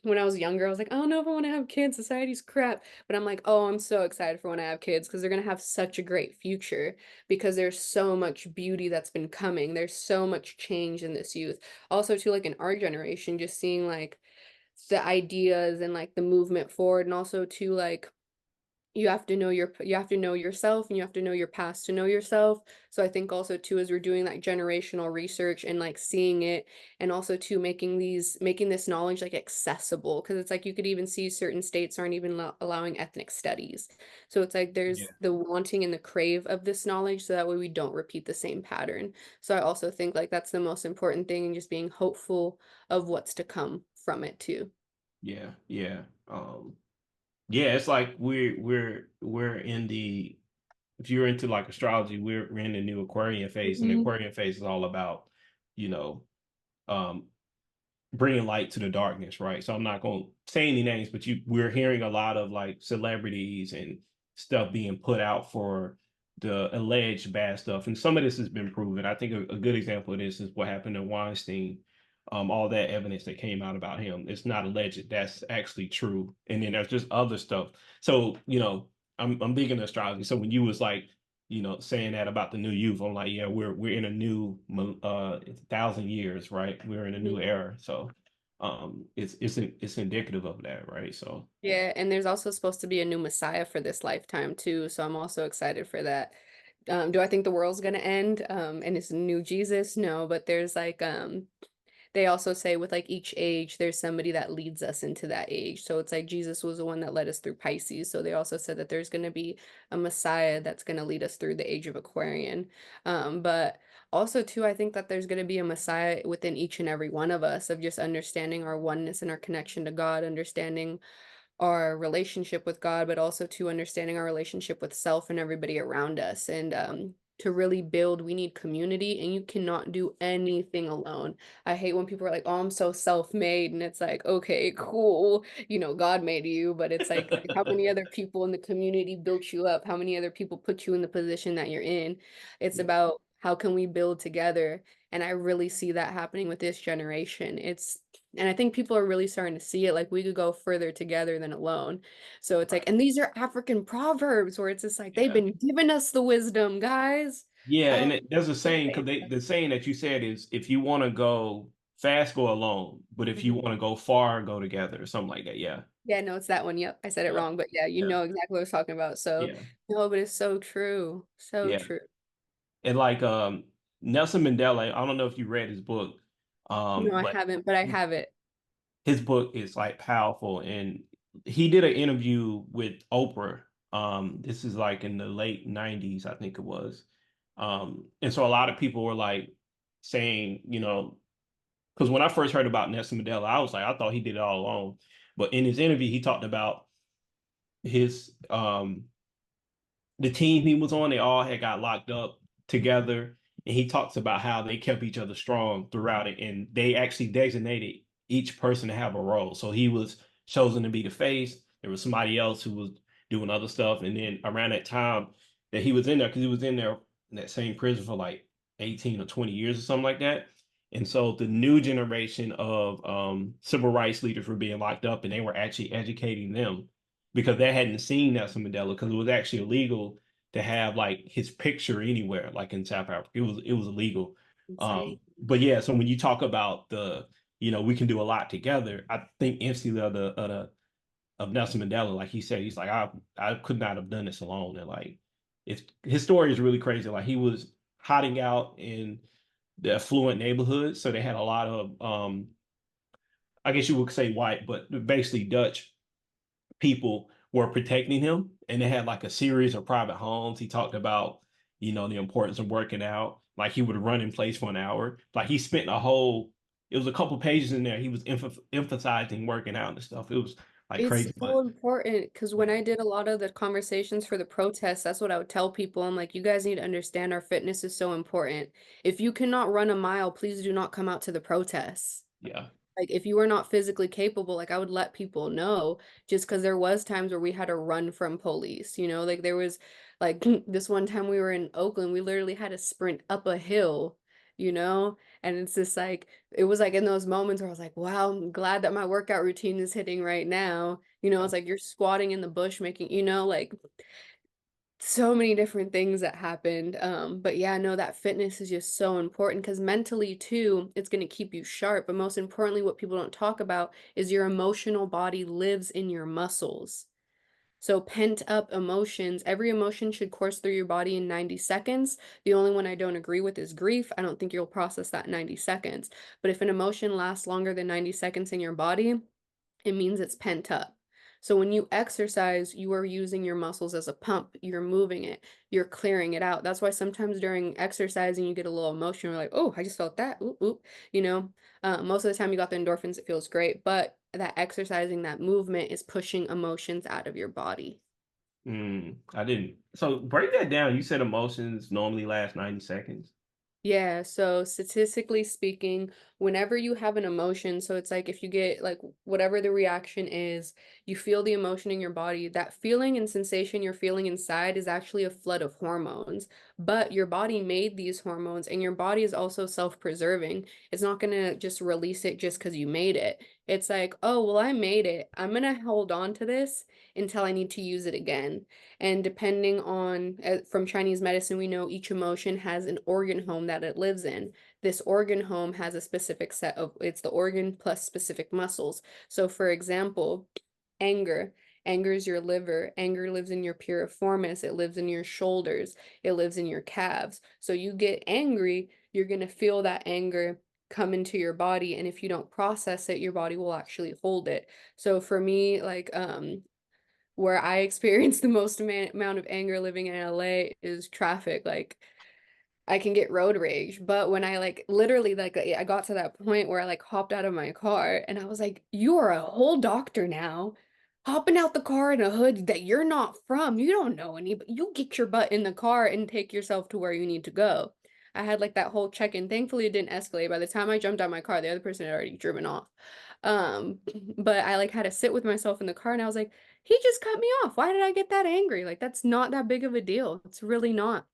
when I was younger, I was like, I don't know if I want to have kids, society's crap. But I'm like, oh, I'm so excited for when I have kids because they're gonna have such a great future because there's so much beauty that's been coming. There's so much change in this youth. Also too, like in our generation, just seeing like the ideas and like the movement forward and also too like you have to know yourself and you have to know your past to know yourself. So I think also too as we're doing like generational research and like seeing it and also too making this knowledge like accessible because it's like you could even see certain states aren't even allowing ethnic studies. So it's like there's Yeah. the wanting and the crave of this knowledge so that way we don't repeat the same pattern. So I also think like that's the most important thing and just being hopeful of what's to come from it too. Yeah. Yeah. Yeah, it's like we're in the if you're into like astrology, we're in the new Aquarian phase, and the Mhm. Aquarian phase is all about, you know, um bringing light to the darkness, right? So I'm not going to say any names, but we're hearing a lot of like celebrities and stuff being put out for the alleged bad stuff, and some of this has been proven. I think a good example of this is what happened to Weinstein. All that evidence that came out about him, it's not alleged. That's actually true. And then there's just other stuff. So I'm big into astrology. So when you was like, saying that about the new youth, I'm like, yeah, we're in a new 1,000 years, right? We're in a new era. So it's indicative of that, right? So Yeah, and there's also supposed to be a new Messiah for this lifetime too, so I'm also excited for that. Do I think the world's gonna end? And it's a new Jesus? No, but there's like they also say with like each age, there's somebody that leads us into that age. So it's like Jesus was the one that led us through Pisces. So they also said that there's gonna be a Messiah that's gonna lead us through the age of Aquarian. But also too, I think that there's gonna be a Messiah within each and every one of us of just understanding our oneness and our connection to God, understanding our relationship with God, but also to understanding our relationship with self and everybody around us. And to really build, we need community, and you cannot do anything alone. I hate when people are like, "Oh, I'm so self-made," and it's like, okay, cool, God made you, but it's like, how many other people in the community built you up? How many other people put you in the position that you're in? It's yeah, about how can we build together? And I really see that happening with this generation. And I think people are really starting to see it, like we could go further together than alone. So it's like, and these are African proverbs where it's just like they've Yeah. been giving us the wisdom, guys. Yeah, and Um, there's a saying because the saying that you said is if you want to go fast, go alone, but if you mhm. want to go far, go together, or something like that. Yeah, Yeah, no, it's that one. Yep, I said it yeah, wrong, but yeah, you yeah, know exactly what I was talking about. So yeah, no, but it's so true. So yeah. true. And like Nelson Mandela, I don't know if you read his book, No, I but haven't, but I have it. his book is like powerful, and he did an interview with Oprah. This is like in the late 90s, I think it was. And so a lot of people were like saying, because when I first heard about Nelson Mandela, I was like, I thought he did it all alone. But in his interview, he talked about his the team he was on, they all had got locked up together. And he talks about how they kept each other strong throughout it. And they actually designated each person to have a role. So he was chosen to be the face. There was somebody else who was doing other stuff. And then around that time that he was in there, because he was in there in that same prison for like 18 or 20 years or something like that. And so the new generation of civil rights leaders were being locked up, and they were actually educating them because they hadn't seen Nelson Mandela because it was actually illegal to have like his picture anywhere, like in South Africa. It was illegal. Insane. But yeah, so when you talk about we can do a lot together, I think instantly of Nelson Mandela, like he said, he's like, I could not have done this alone. And like his story is really crazy. Like he was hiding out in the affluent neighborhoods. So they had a lot of I guess you would say white, but basically Dutch people were protecting him, and they had like a series of private homes. He talked about the importance of working out. Like he would run in place for an hour. Like he spent a whole it was a couple pages in there. He was emphasizing working out and stuff. It was like It's crazy, so but important because when I did a lot of the conversations for the protests, that's what I would tell people. I'm like, you guys need to understand our fitness is so important. If you cannot run a mile, please do not come out to the protests. yeah. Like if you were not physically capable, like I would let people know just because there was times where we had to run from police, like there was like this one time we were in Oakland, we literally had to sprint up a hill, you know? And it's just like it was like in those moments where I was like, wow, I'm glad that my workout routine is hitting right now. It's like you're squatting in the bush making, like so many different things that happened. But yeah, no, that fitness is just so important because mentally too, it's going to keep you sharp. But most importantly, what people don't talk about is your emotional body lives in your muscles. So pent up emotions, every emotion should course through your body in 90 seconds. The only one I don't agree with is grief. I don't think you'll process that in 90 seconds. But if an emotion lasts longer than 90 seconds in your body, it means it's pent up. So when you exercise, you are using your muscles as a pump. You're moving it. You're clearing it out. That's why sometimes during exercising, you get a little emotional. You're like, oh, I just felt that. Oop, oop. Most of the time you got the endorphins. It feels great. But that exercising, that movement is pushing emotions out of your body. I didn't. So break that down. You said emotions normally last 90 seconds. Yeah, so statistically speaking, whenever you have an emotion, so it's like if you get like whatever the reaction is, you feel the emotion in your body, that feeling and sensation you're feeling inside is actually a flood of hormones. But your body made these hormones and your body is also self-preserving. It's not going to just release it just because you made it. It's like, oh, well, I made it. I'm going to hold on to this until I need to use it again. And depending on, from Chinese medicine, we know each emotion has an organ home that it lives in. This organ home has a specific set of, it's the organ plus specific muscles. So, for example, anger. Anger is your liver. Anger lives in your piriformis. It lives in your shoulders. It lives in your calves. So, you get angry, you're going to feel that anger come into your body. And if you don't process it, your body will actually hold it. So, for me, like, where I experience the most amount of anger living in LA is traffic. Like I can get road rage, but when I like literally like I got to that point where I like hopped out of my car and I was like, "You are a whole doctor now." Hopping out the car in a hood that you're not from, you don't know any, but you get your butt in the car and take yourself to where you need to go. I had like that whole check-in. Thankfully, it didn't escalate. By the time I jumped out of my car, the other person had already driven off. Um, but I like had to sit with myself in the car and I was like, he just cut me off. Why did I get that angry? Like, that's not that big of a deal. It's really not.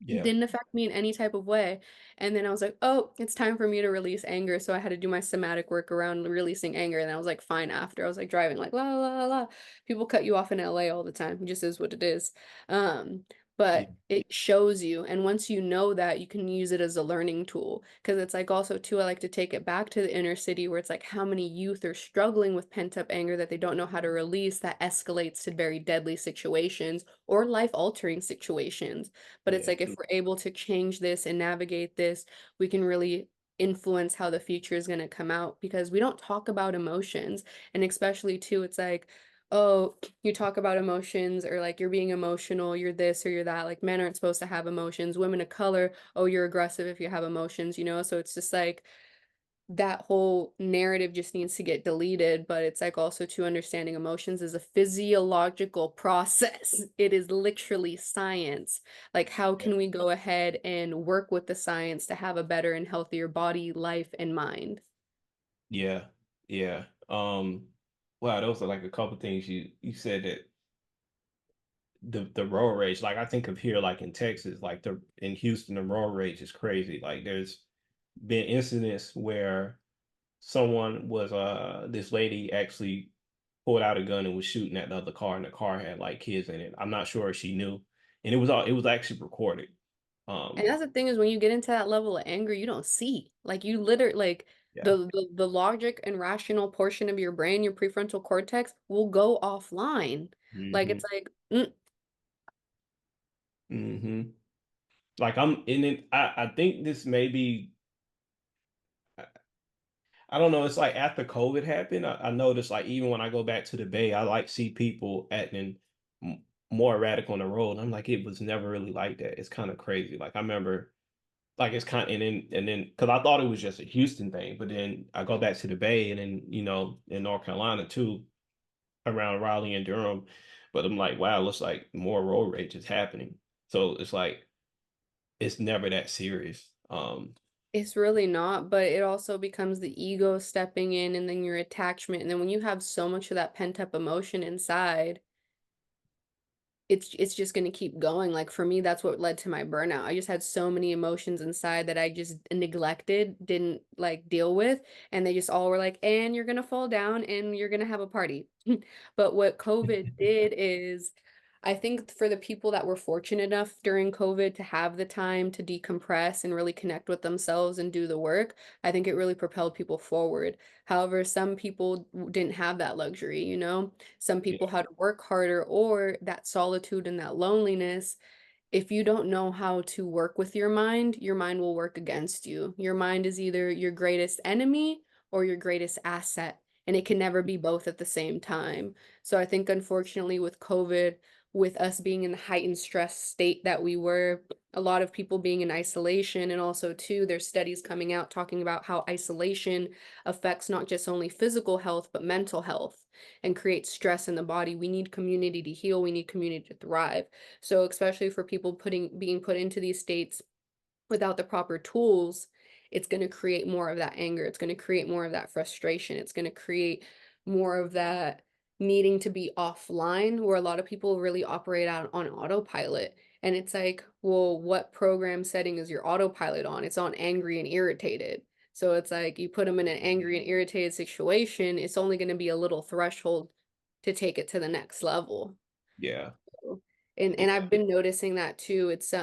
Yeah. Didn't affect me in any type of way. And then I was like, oh, it's time for me to release anger. So I had to do my somatic work around releasing anger. And I was like, fine after. I was like driving like la la la la. People cut you off in LA all the time. It just is what it is. Um, Yeah. but it shows you. And once you know that, you can use it as a learning tool. Because it's like also too, I like to take it back to the inner city where it's like how many youth are struggling with pent-up anger that they don't know how to release that escalates to very deadly situations or life-altering situations. But it's Yeah. like if we're able to change this and navigate this, we can really influence how the future is going to come out because we don't talk about emotions. And especially too, it's like, oh, you talk about emotions or like you're being emotional, you're this or you're that. Like men aren't supposed to have emotions. Women of color, oh, you're aggressive if you have emotions, you know? So it's just like that whole narrative just needs to get deleted, but it's like also to understanding emotions is a physiological process. It is literally science. Like, how Yeah. can we go ahead and work with the science to have a better and healthier body, life, and mind? Yeah. Yeah. Wow, those are like a couple things you said that the road rage, like I think of here, like in Texas, like the in Houston, the road rage is crazy. Like there's been incidents where someone was this lady actually pulled out a gun and was shooting at the other car, and the car had like kids in it. I'm not sure if she knew, and it was actually recorded. And Um, that's the thing is when you get into that level of anger, you don't see. Like you literally like yeah. the logic and rational portion of your brain, your prefrontal cortex, will go offline. Like Hmm. it's like, Hmm. Like I'm in it. I think this may be. I don't know. It's like after COVID happened, I noticed like even when I go back to the Bay, I like see people acting more radical on the road. And I'm like, it was never really like that. It's kind of crazy. Like I remember, like it's kind of and then because I thought it was just a Houston thing, but then I go back to the Bay and then in North Carolina too, around Raleigh and Durham. But I'm like, wow, it looks like more road rage is happening. So it's like it's never that serious. it's really not, but it also becomes the ego stepping in and then your attachment. And then when you have so much of that pent up emotion inside, it's just going to keep going. Like for me, that's what led to my burnout. I just had so many emotions inside that I just neglected, didn't like deal with, and they just all were like, and you're going to fall down and you're going to have a party. But what COVID did is I think for the people that were fortunate enough during COVID to have the time to decompress and really connect with themselves and do the work, I think it really propelled people forward. However, some people didn't have that luxury, you know? Some people Yeah, had to work harder, or that solitude and that loneliness. If you don't know how to work with your mind will work against you. Your mind is either your greatest enemy or your greatest asset, and it can never be both at the same time. So I think unfortunately with COVID, with us being in the heightened stress state that we were, a lot of people being in isolation, and also too, there's studies coming out talking about how isolation affects not just only physical health, but mental health and creates stress in the body. We need community to heal, we need community to thrive. So especially for people being put into these states without the proper tools, it's going to create more of that anger. It's going to create more of that frustration. It's going to create more of that needing to be offline where a lot of people really operate out on autopilot. And it's like, well, what program setting is your autopilot on? It's on angry and irritated. So it's like you put them in an angry and irritated situation, it's only going to be a little threshold to take it to the next level. yeah, And yeah, I've been noticing that too. It's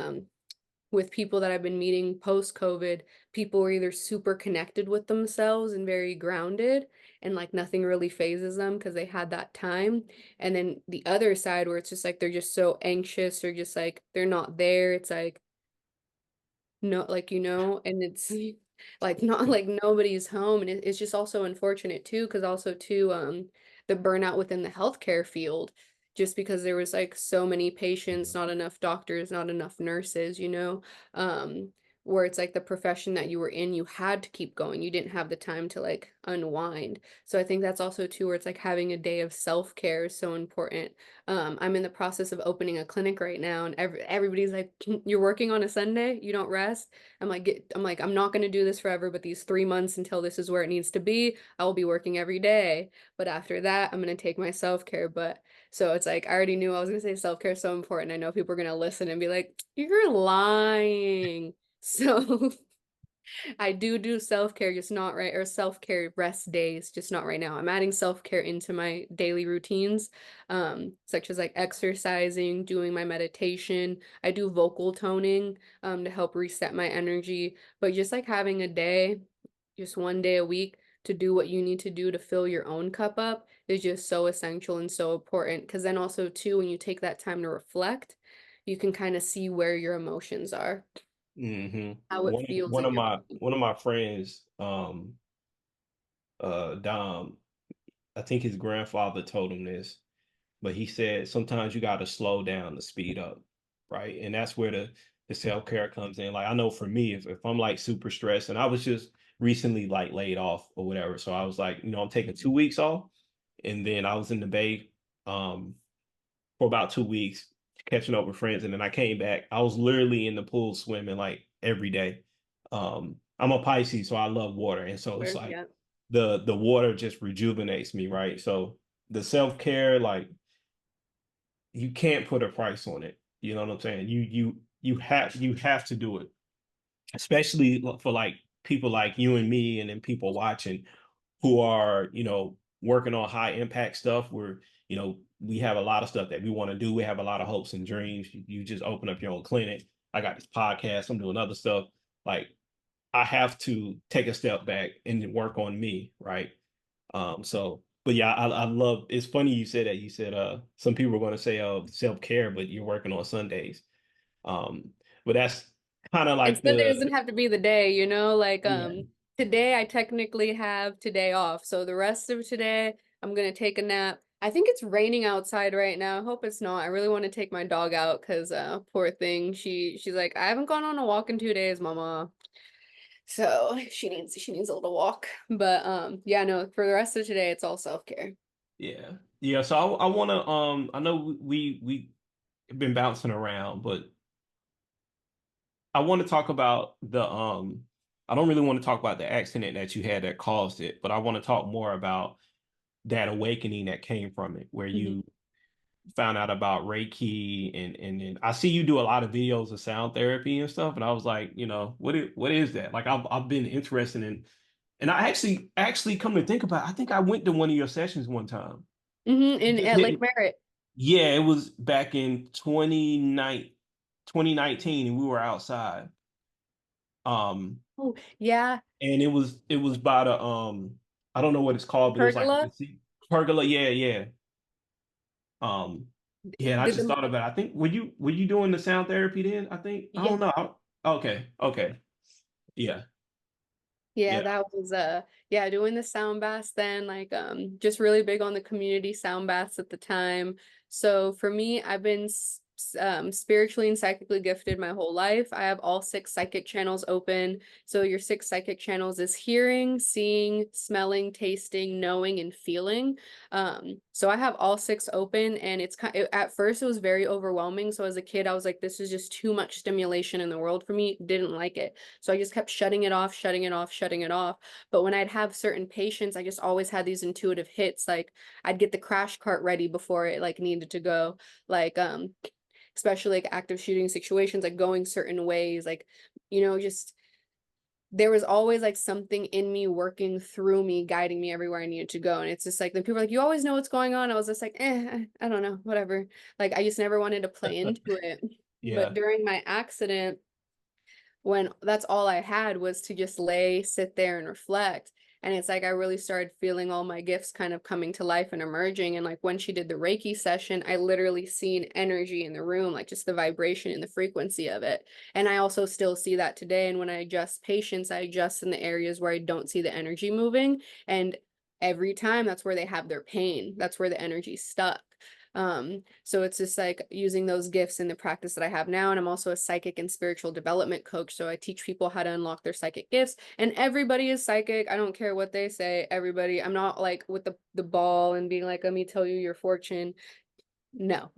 with people that I've been meeting post COVID, people were either super connected with themselves and very grounded and like nothing really phases them because they had that time. And then the other side where it's just like they're just so anxious or just like they're not there. It's like no, like, you know, and it's like not like nobody's home. And it's just also unfortunate too, because also too, the burnout within the healthcare field, just because there was like so many patients, not enough doctors, not enough nurses, you know. Um, where it's like the profession that you were in, you had to keep going. You didn't have the time to like unwind. So I think that's also too where it's like having a day of self-care is so important. I'm in the process of opening a clinic right now, and everybody's like, "You're working on a Sunday? You don't rest?" I'm not going to do this forever, but these 3 months until this is where it needs to be, I will be working every day. But after that, I'm going to take my self-care. But so it's like I already knew I was going to say self-care is so important. I know people are going to listen and be like, "You're lying." So I do self-care, just not right, or self-care rest days, just not right now. I'm adding self-care into my daily routines, such as like exercising, doing my meditation. I do vocal toning, to help reset my energy, but just like having a day, just one day a week to do what you need to do to fill your own cup up is just so essential and so important. Because then also too, when you take that time to reflect, you can kind of see where your emotions are, Mm-hmm. how it feels One in of your my body. one of my friends, Dom, I think his grandfather told him this, but he said sometimes you got to slow down to speed up, right? And that's where the self-care comes in. Like I know for me, if I'm like super stressed, and I was just recently like laid off or whatever, so I was like, I'm taking 2 weeks off, and then I was in the Bay um for about 2 weeks catching up with friends, and then I came back. I was literally in the pool swimming like every day. I'm a Pisces, so I love water, and so it's like Yeah. the water just rejuvenates me, right? So the self-care, like you can't put a price on it. You know what I'm saying? You have to do it, especially for like people like you and me, and then people watching who are working on high impact stuff. Where we have a lot of stuff that we want to do. We have a lot of hopes and dreams. You just open up your own clinic. I got this podcast. I'm doing other stuff. Like I have to take a step back and work on me, right? But yeah, I love. It's funny you said that. You said some people are going to say self-care, but you're working on Sundays. Um, but that's kind of And like Sunday the doesn't have to be the day, like yeah. today I technically have today off. So the rest of today I'm gonna take a nap. I think it's raining outside right now. I hope it's not. I really want to take my dog out because poor thing. She's like, I haven't gone on a walk in 2 days, mama. So she needs a little walk. But yeah, no, for the rest of today it's all self-care. Yeah. Yeah. So I want to I know we have been bouncing around, but I want to talk about the I don't really want to talk about the accident that you had that caused it, but I want to talk more about that awakening that came from it, where Mhm. you found out about Reiki, and then I see you do a lot of videos of sound therapy and stuff, and I was like, what is that? Like I've been interested in, and I actually come to think about it, I think I went to one of your sessions one time. In Just at Lake didn't. Merritt. Yeah, it was back in 2019, and we were outside. Um, Oh, yeah. and it was by the I don't know what it's called, but it was like Pergola. pergola. Yeah, yeah. Um, yeah, and I Did just the thought about it. I think were you doing the sound therapy then? I think I Yeah. don't know. Okay, okay. Yeah, Yeah, yeah. that was yeah, doing the sound baths then, like just really big on the community sound baths at the time. So for me, I've been spiritually and psychically gifted my whole life. I have all six psychic channels open. So your six psychic channels is hearing, seeing, smelling, tasting, knowing, and feeling. So I have all six open, and at first it was very overwhelming. So as a kid, I was like, this is just too much stimulation in the world for me. Didn't like it. So I just kept shutting it off, shutting it off, shutting it off. But when I'd have certain patients, I just always had these intuitive hits. Like I'd get the crash cart ready before it like needed to go. Like especially like active shooting situations, like going certain ways, like, just there was always like something in me working through me, guiding me everywhere I needed to go. And it's just like then people are like, you always know what's going on. I was just like, I don't know, whatever. Like I just never wanted to play into it. But Yeah. during my accident, when that's all I had was to just lay, sit there and reflect. And it's like I really started feeling all my gifts kind of coming to life and emerging. And like when she did the Reiki session, I literally seen energy in the room, like just the vibration and the frequency of it. And I also still see that today. And when I adjust patients, I adjust in the areas where I don't see the energy moving. And every time that's where they have their pain. That's where the energy's stuck. So it's just like using those gifts in the practice that I have now. And I'm also a psychic and spiritual development coach. So I teach people how to unlock their psychic gifts, and everybody is psychic. I don't care what they say. Everybody, I'm not like with the ball and being like, let me tell you your fortune. No.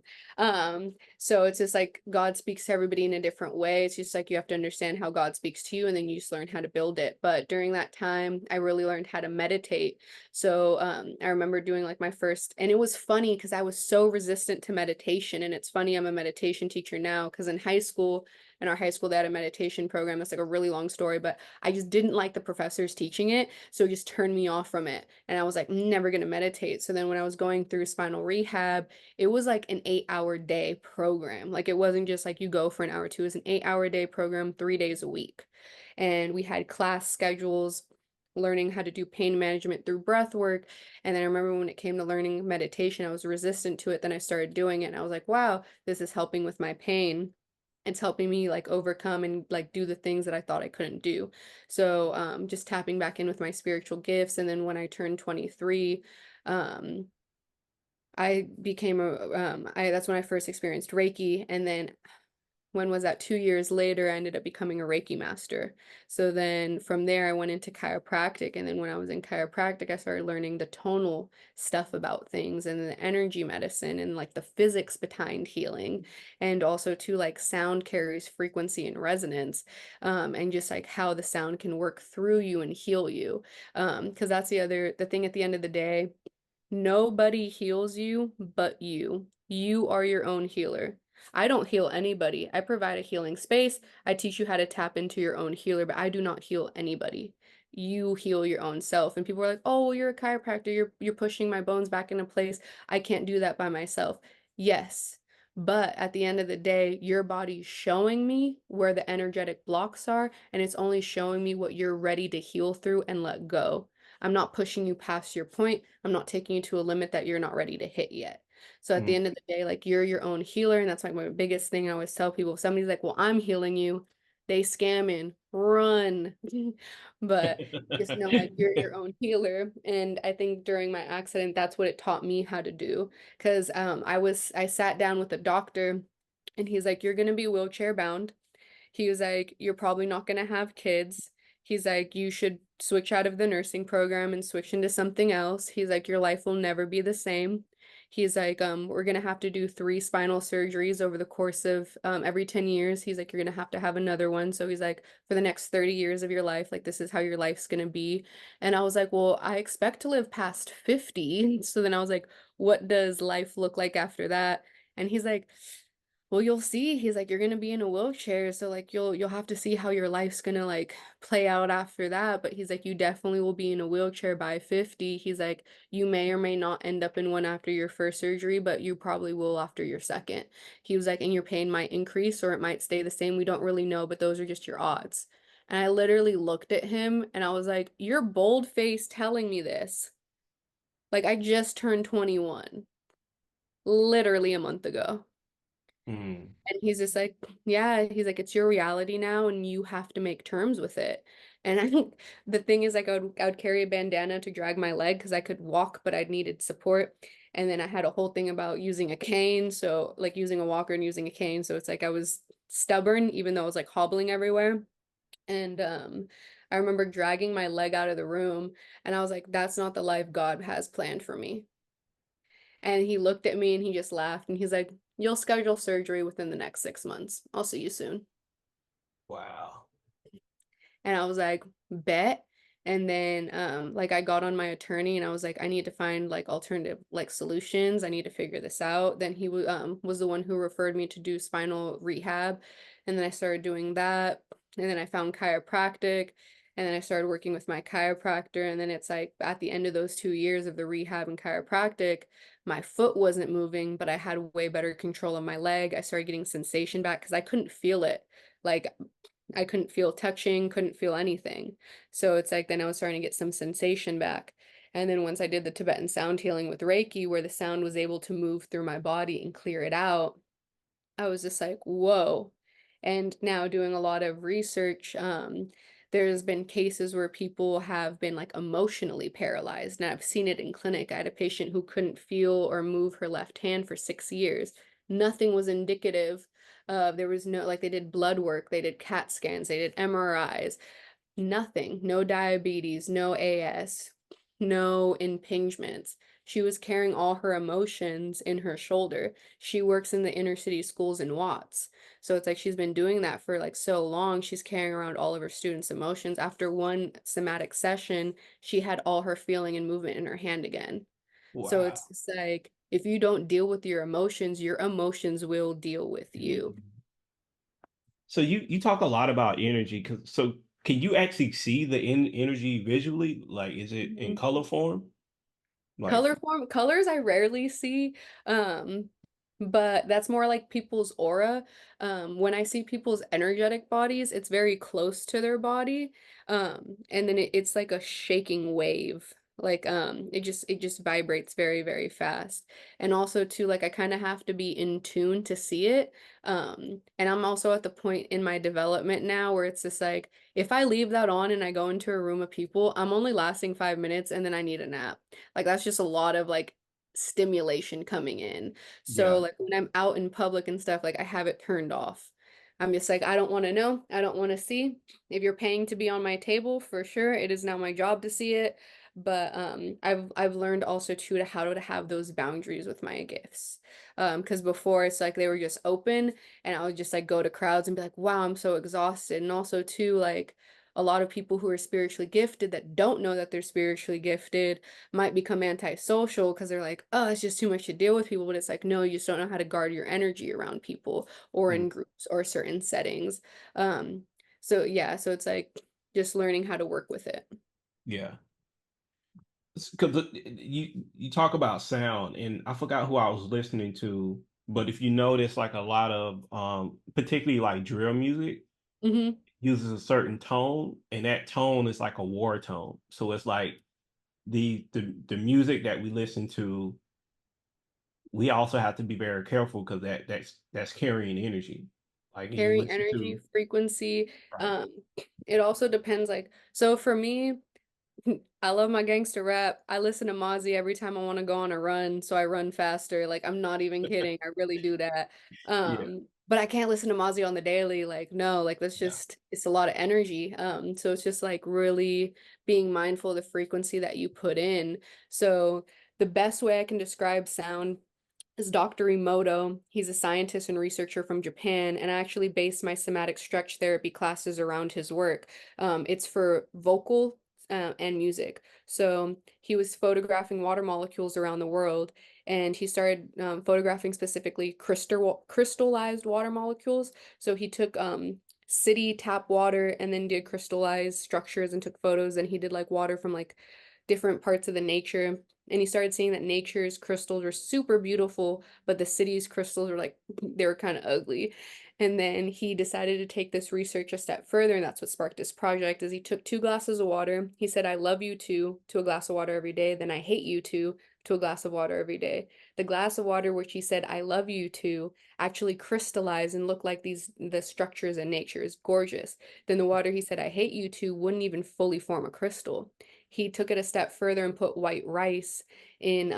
So it's just like God speaks to everybody in a different way. It's just like you have to understand how God speaks to you, and then you just learn how to build it. But during that time, I really learned how to meditate. So I remember doing like my first, and it was funny because I was so resistant to meditation. And it's funny, I'm a meditation teacher now, because in high school, in our high school, they had a meditation program. That's like a really long story, but I just didn't like the professors teaching it. So it just turned me off from it. And I was like, never gonna meditate. So then when I was going through spinal rehab, it was like an 8-hour day program. Like it wasn't just like you go for an hour or two. It was an 8-hour day program, 3 days a week. And we had class schedules, learning how to do pain management through breath work. And then I remember when it came to learning meditation, I was resistant to it. Then I started doing it, and I was like, wow, this is helping with my pain. It's helping me like overcome and like do the things that I thought I couldn't do. So just tapping back in with my spiritual gifts. And then when I turned 23, um, I became that's when I first experienced Reiki. And then when was that? 2 years later, I ended up becoming a Reiki master. So then from there, I went into chiropractic. And then when I was in chiropractic, I started learning the tonal stuff about things, and the energy medicine, and like the physics behind healing. And also too, like sound carries frequency and resonance, and just like how the sound can work through you and heal you. Because that's the thing at the end of the day. Nobody heals you but you. You are your own healer. I don't heal anybody. I provide a healing space. I teach you how to tap into your own healer, but I do not heal anybody. You heal your own self. And people are like, "Oh, well, you're a chiropractor. You're pushing my bones back into place. I can't do that by myself." Yes. But at the end of the day, your body's showing me where the energetic blocks are, and it's only showing me what you're ready to heal through and let go. I'm not pushing you past your point. I'm not taking you to a limit that you're not ready to hit yet. So at the Mm. end of the day, like you're your own healer. And that's like my biggest thing I always tell people. If somebody's like, well, I'm healing you, they scamming, run. But just know like you're your own healer. And I think during my accident, that's what it taught me how to do. Because I sat down with a doctor, and he's like, you're gonna be wheelchair bound. He was like, you're probably not going to have kids. He's like, you should switch out of the nursing program and switch into something else. He's like, your life will never be the same. He's like, we're going to have to do 3 spinal surgeries over the course of every 10 years. He's like, you're going to have another one. So he's like, for the next 30 years of your life, like, this is how your life's going to be. And I was like, well, I expect to live past 50. So then I was like, what does life look like after that? And he's like, well, you'll see. He's like, you're gonna be in a wheelchair, so like you'll have to see how your life's gonna like play out after that. But he's like, you definitely will be in a wheelchair by 50. He's like, you may or may not end up in one after your first surgery, but you probably will after your second. He was like, and your pain might increase or it might stay the same. We don't really know, but those are just your odds. And I literally looked at him and I was like, you're bold faced telling me this. Like I just turned 21, literally a month ago. Mm. And he's just like, yeah, he's like, it's your reality now, and you have to make terms with it. And I think the thing is, like, I would carry a bandana to drag my leg because I could walk, but I needed support. And then I had a whole thing about using a cane, so like using a walker and using a cane. So it's like I was stubborn, even though I was like hobbling everywhere. And I remember dragging my leg out of the room, and I was like, that's not the life God has planned for me. And he looked at me and he just laughed, and he's like, you'll schedule surgery within the next 6 months. I'll see you soon. Wow. And I was like, bet. And then like I got on my attorney and I was like, I need to find like alternative like solutions. I need to figure this out. Then he was the one who referred me to do spinal rehab. And then I started doing that. And then I found chiropractic. And then I started working with my chiropractor. And then it's like at the end of those 2 years of the rehab and chiropractic, my foot wasn't moving, but I had way better control of my leg. I started getting sensation back because I couldn't feel it. Like I couldn't feel touching, couldn't feel anything. So it's like then I was starting to get some sensation back. And then once I did the Tibetan sound healing with Reiki, where the sound was able to move through my body and clear it out, I was just like, whoa. And now doing a lot of research, there's been cases where people have been like emotionally paralyzed. And I've seen it in clinic. I had a patient who couldn't feel or move her left hand for 6 years. Nothing was indicative. There was no, like they did blood work, they did CAT scans, they did MRIs, nothing, no diabetes, no AS, no impingements. She was carrying all her emotions in her shoulder. She works in the inner city schools in Watts. So it's like she's been doing that for like so long. She's carrying around all of her students' emotions. After one somatic session, she had all her feeling and movement in her hand again. So Wow. it's just like if you don't deal with your emotions will deal with you. So you talk a lot about energy. So can you actually see the energy visually? Like, is it in Mhm. color form? Like, Colors I rarely see, um, but that's more like people's aura. When I see people's energetic bodies, it's very close to their body, and then it's like a shaking wave. Like it just vibrates very, very fast. And also too, like I kind of have to be in tune to see it. And I'm also at the point in my development now where it's just like if I leave that on and I go into a room of people, I'm only lasting 5 minutes and then I need a nap. Like that's just a lot of like stimulation coming in. So yeah. like when I'm out in public and stuff, like I have it turned off. I'm just like, I don't want to know. I don't want to see. If you're paying to be on my table, for sure, it is now my job to see it. But I've learned also too to how to have those boundaries with my gifts. Because before it's like they were just open and I would just like go to crowds and be like, wow, I'm so exhausted. And also too, like a lot of people who are spiritually gifted that don't know that they're spiritually gifted might become antisocial because they're like, oh, it's just too much to deal with people. But it's like, no, you just don't know how to guard your energy around people or Mm, in groups or certain settings. Um, so yeah, so it's like just learning how to work with it. yeah. Because you talk about sound, and I forgot who I was listening to, but if you notice, like a lot of particularly like drill music Hmm. uses a certain tone, and that tone is like a war tone. So it's like the music that we listen to, we also have to be very careful because that's carrying energy. Like you Carrying listen energy, to, frequency. right. Um, it also depends, like, so for me, I love my gangster rap. I listen to Mozzie every time I want to go on a run, so I run faster. Like I'm not even kidding. I really do that. Yeah, But I can't listen to Mozzie on the daily. Like no, like that's yeah, just it's a lot of energy. So it's just like really being mindful of the frequency that you put in. So the best way I can describe sound is Dr. Emoto. He's a scientist and researcher from Japan, and I actually based my somatic stretch therapy classes around his work. It's for vocal and music. So he was photographing water molecules around the world, and he started photographing specifically crystallized water molecules. So he took city tap water and then did crystallized structures and took photos. And he did like water from like different parts of the nature. And he started seeing that nature's crystals were super beautiful, but the city's crystals were like, they were kind of ugly. And then he decided to take this research a step further, and that's what sparked this project, is he took 2 glasses of water. He said, I love you too, to a glass of water every day. Then I hate you too, to a glass of water every day. The glass of water which he said, I love you to, actually crystallized and looked like the structures in nature. Is gorgeous. Then the water he said, I hate you to, wouldn't even fully form a crystal. He took it a step further and put white rice in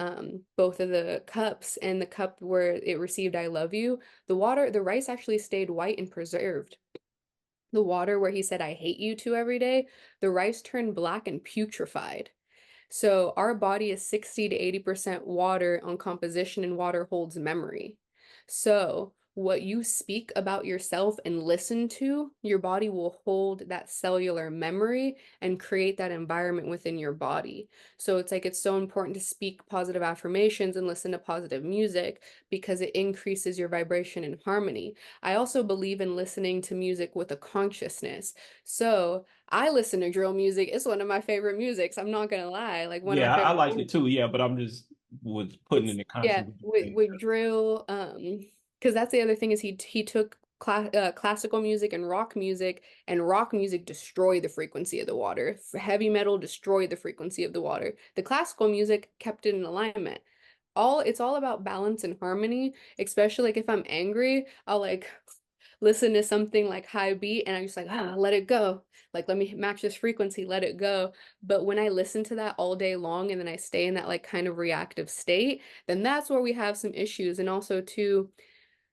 both of the cups, and the cup where it received I love you, the rice actually stayed white and preserved. The water where he said I hate you to every day, the rice turned black and putrefied. So our body is 60 to 80% water on composition, and water holds memory. So what you speak about yourself and listen to, your body will hold that cellular memory and create that environment within your body. So it's like it's so important to speak positive affirmations and listen to positive music because it increases your vibration and harmony. I also believe in listening to music with a consciousness. So I listen to drill music. It's one of my favorite musics. I'm not gonna lie. Like one of my yeah. I favorite like it songs. too. Yeah, but I'm just was putting in It's the yeah, concept. with drill, because that's the other thing is he took classical music and rock music destroyed the frequency of the water. Heavy metal destroyed the frequency of the water. The classical music kept it in alignment. It's all about balance and harmony, especially like if I'm angry, I'll like listen to something like high beat and I'm just like, let it go. Like, let me match this frequency, let it go. But when I listen to that all day long and then I stay in that like kind of reactive state, then that's where we have some issues. And also too,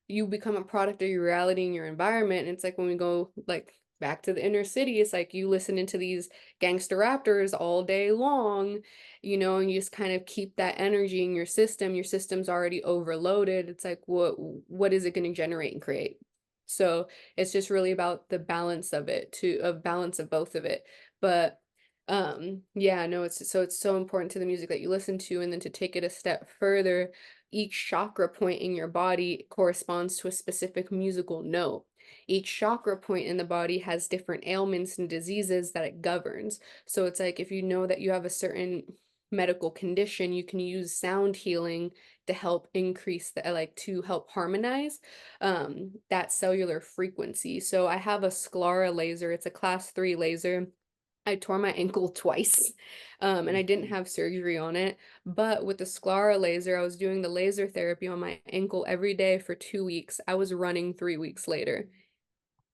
you become a product of your reality and your environment. And it's like when we go like back to the inner city, it's like you listen into these gangster rappers all day long, you know, and you just kind of keep that energy in your system. Your system's already overloaded. It's like what is it going to generate and create? So it's just really about the balance of it, to a balance of both of it. But yeah, no, it's so important to the music that you listen to, and then to take it a step further, each chakra point in your body corresponds to a specific musical note. Each chakra point in the body has different ailments and diseases that it governs. So it's like if you know that you have a certain medical condition, you can use sound healing to help increase the like to help harmonize that cellular frequency. So I have a sclera laser. It's a class 3 laser. I tore my ankle twice, and I didn't have surgery on it. But with the sclera laser, I was doing the laser therapy on my ankle every day for 2 weeks. I was running 3 weeks later.